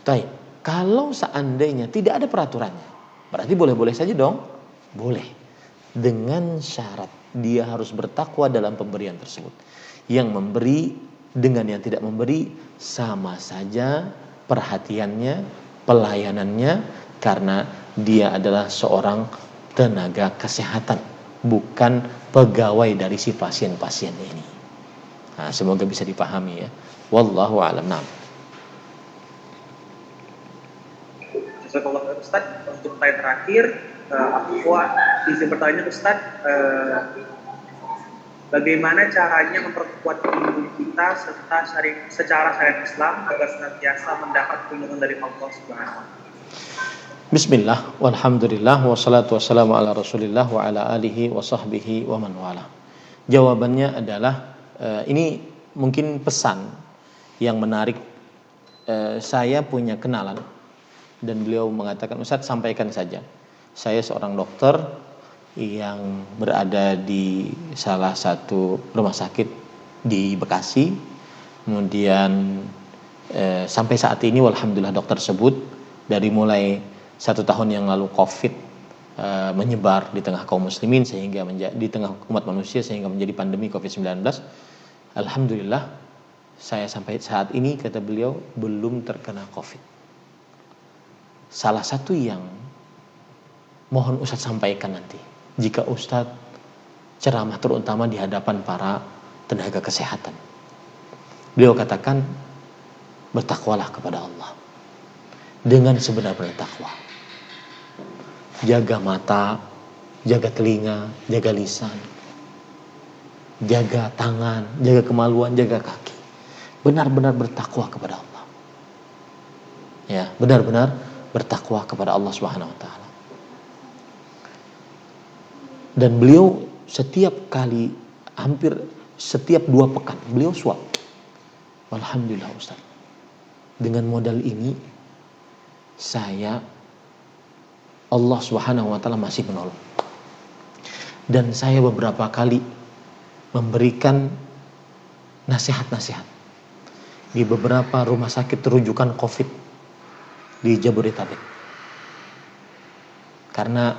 Baik, kalau seandainya tidak ada peraturannya, berarti boleh-boleh saja dong? Boleh, dengan syarat dia harus bertakwa dalam pemberian tersebut. Yang memberi dengan yang tidak memberi sama saja perhatiannya, pelayanannya, karena dia adalah seorang tenaga kesehatan, bukan pegawai dari si pasien-pasien ini. Nah, semoga bisa dipahami ya. Wallahu a'lam. Nah, Jazakallah Ustaz, untuk pertanyaan terakhir, isi pertanyaan Ustaz, bagaimana caranya memperkuat iman kita serta secara syariat Islam agar senantiasa mendapat perlindungan dari Allah Subhanahu wa taala. Bismillah, walhamdulillah, wassalatu wassalamu ala rasulillah wa ala alihi wa sahbihi wa man wala. Jawabannya adalah, ini mungkin pesan yang menarik. Saya punya kenalan dan beliau mengatakan, Ustaz, sampaikan saja, saya seorang dokter yang berada di salah satu rumah sakit di Bekasi. Kemudian sampai saat ini alhamdulillah dokter tersebut, dari mulai 1 tahun yang lalu COVID menyebar di tengah kaum muslimin, sehingga di tengah umat manusia, sehingga menjadi pandemi COVID-19. Alhamdulillah, saya sampai saat ini, kata beliau, belum terkena COVID. Salah satu yang mohon Ustadz sampaikan nanti, jika Ustadz ceramah terutama di hadapan para tenaga kesehatan, beliau katakan, bertakwalah kepada Allah dengan sebenar-benar takwa. Jaga mata, jaga telinga, jaga lisan, jaga tangan, jaga kemaluan, jaga kaki. Benar-benar bertakwa kepada Allah. Ya, benar-benar bertakwa kepada Allah Subhanahu wa taala. Dan beliau setiap kali, hampir setiap 2 pekan, beliau swab. Alhamdulillah Ustaz, dengan modal ini Allah Subhanahu wa taala masih menolong. Dan saya beberapa kali memberikan nasihat-nasihat di beberapa rumah sakit rujukan COVID di Jabodetabek. Karena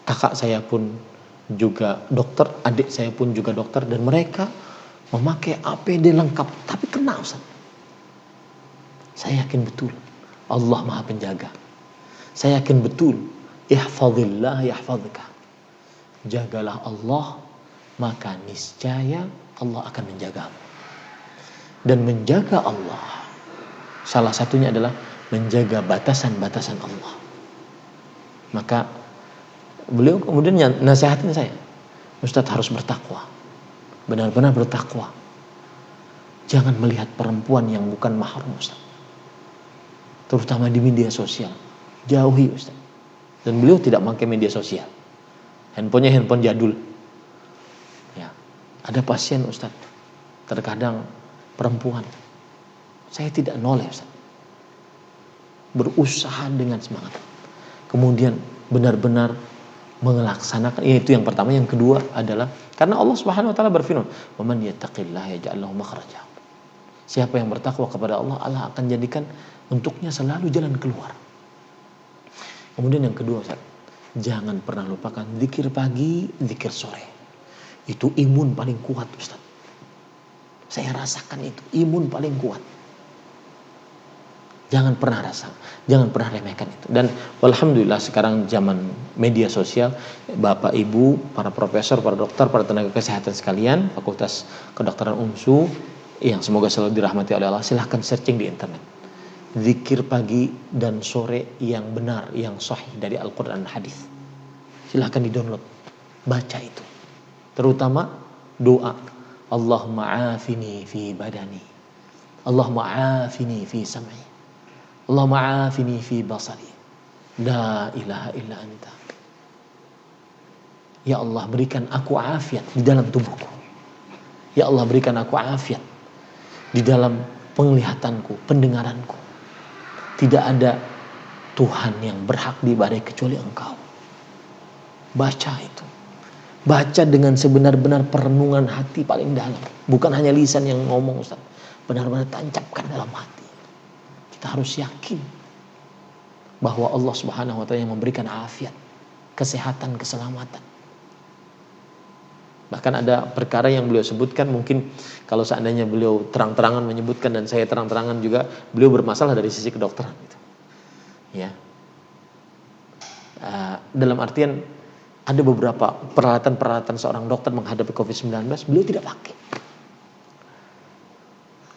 kakak saya pun juga dokter, adik saya pun juga dokter, dan mereka memakai APD lengkap, tapi kena Ustaz. Saya yakin betul Allah Maha Penjaga. Saya yakin betul, ihfazillah yahfazka. Jagalah Allah, maka niscaya Allah akan menjagamu. Dan menjaga Allah, salah satunya adalah menjaga batasan-batasan Allah. Maka beliau kemudian nasihatin saya, Ustadz harus bertakwa, benar-benar bertakwa. Jangan melihat perempuan yang bukan mahram Ustadz, terutama di media sosial. Jauhi Ustaz. Dan beliau tidak pakai media sosial. Handphonenya handphone jadul. Ya. Ada pasien Ustaz, terkadang perempuan, saya tidak noleh Ustaz. Berusaha dengan semangat. Kemudian benar-benar melaksanakan, itu yang pertama. Yang kedua adalah karena Allah Subhanahu wa taala berfirman, "Wa man yattaqillaha yaj'al lahu makhraja." Siapa yang bertakwa kepada Allah, Allah akan jadikan untuknya selalu jalan keluar. Kemudian yang kedua, Ustaz, jangan pernah lupakan zikir pagi, zikir sore. Itu imun paling kuat, Ustaz. Saya rasakan itu, imun paling kuat. Jangan pernah remehkan itu. Dan alhamdulillah sekarang zaman media sosial, Bapak Ibu, para profesor, para dokter, para tenaga kesehatan sekalian, Fakultas Kedokteran UNSU yang semoga selalu dirahmati oleh Allah, silahkan searching di internet. Zikir pagi dan sore yang benar, yang sahih dari Al-Quran dan Hadis. Silahkan di-download, baca itu. Terutama doa, Allahumma afini fi badani, Allahumma afini fi sam'i, Allahumma afini fi basari, la ilaha illa anta. Ya Allah, berikan aku afiat di dalam tubuhku. Ya Allah, berikan aku afiat di dalam penglihatanku, pendengaranku. Tidak ada Tuhan yang berhak diibadahi kecuali Engkau. Baca itu. Baca dengan sebenar-benar perenungan hati paling dalam. Bukan hanya lisan yang ngomong, Ustaz. Benar-benar tancapkan dalam hati. Kita harus yakin bahwa Allah Subhanahu wa ta'ala yang memberikan afiat, kesehatan, keselamatan. Bahkan ada perkara yang beliau sebutkan, mungkin kalau seandainya beliau terang-terangan menyebutkan dan saya terang-terangan juga, beliau bermasalah dari sisi kedokteran gitu. Ya. Dalam artian ada beberapa peralatan-peralatan seorang dokter menghadapi COVID-19 beliau tidak pakai.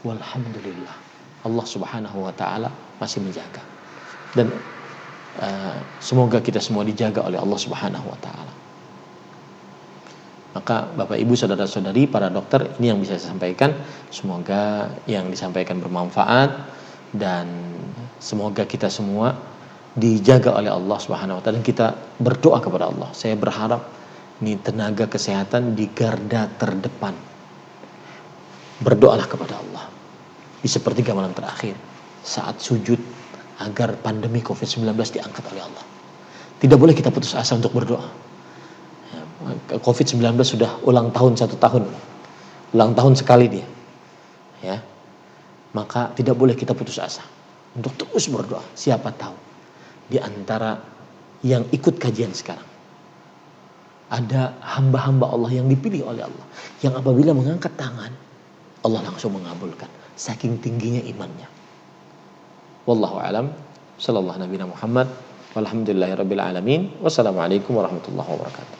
Walhamdulillah, Allah Subhanahu wa ta'ala masih menjaga. Dan semoga kita semua dijaga oleh Allah Subhanahu wa ta'ala. Maka Bapak Ibu saudara-saudari para dokter, ini yang bisa saya sampaikan. Semoga yang disampaikan bermanfaat dan semoga kita semua dijaga oleh Allah Subhanahu wa ta'ala, dan kita berdoa kepada Allah. Saya berharap ini tenaga kesehatan di garda terdepan. Berdoalah kepada Allah di sepertiga malam terakhir saat sujud agar pandemi COVID-19 diangkat oleh Allah. Tidak boleh kita putus asa untuk berdoa. COVID-19 sudah ulang tahun 1 tahun. Ulang tahun sekali dia. Ya. Maka tidak boleh kita putus asa untuk terus berdoa. Siapa tahu di antara yang ikut kajian sekarang ada hamba-hamba Allah yang dipilih oleh Allah, yang apabila mengangkat tangan Allah langsung mengabulkan, saking tingginya imannya. Wallahu a'lam. Sallallahu nabiyana Muhammad walhamdulillahirabbil alamin. Wassalamualaikum warahmatullahi wabarakatuh.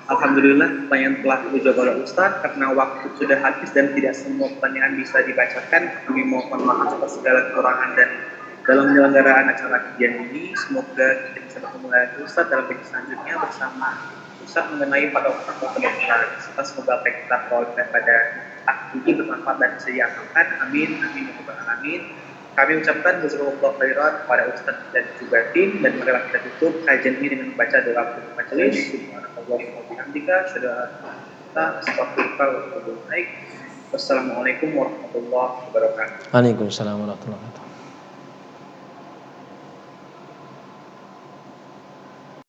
Alhamdulillah pertanyaan telah dijawab oleh Ustaz. Karena waktu sudah habis dan tidak semua pertanyaan bisa dibacakan, kami mohon maaf atas segala kekurangan dan dalam penyelenggaraan acara kajian ini. Semoga kita bisa bertemu lagi Ustaz dalam kajian selanjutnya bersama Ustaz mengenai pada kedokteran. Semoga apa yang kita peroleh pada akti ini bermanfaat dan bisa diamalkan. Amin, amin, ya rabbal alamin. Kami ucapkan jazakumullah khairan kepada Ustaz dan juga tim, dan marilah kita tutup kajian ini dengan membaca doa penutup majelis. Subhanallah wa bihamdika, asyhadu an la ilaha illa anta, astaghfiruka wa atubu ilaik. Wassalamualaikum warahmatullahi wabarakatuh. Waalaikumsalam warahmatullahi wabarakatuh.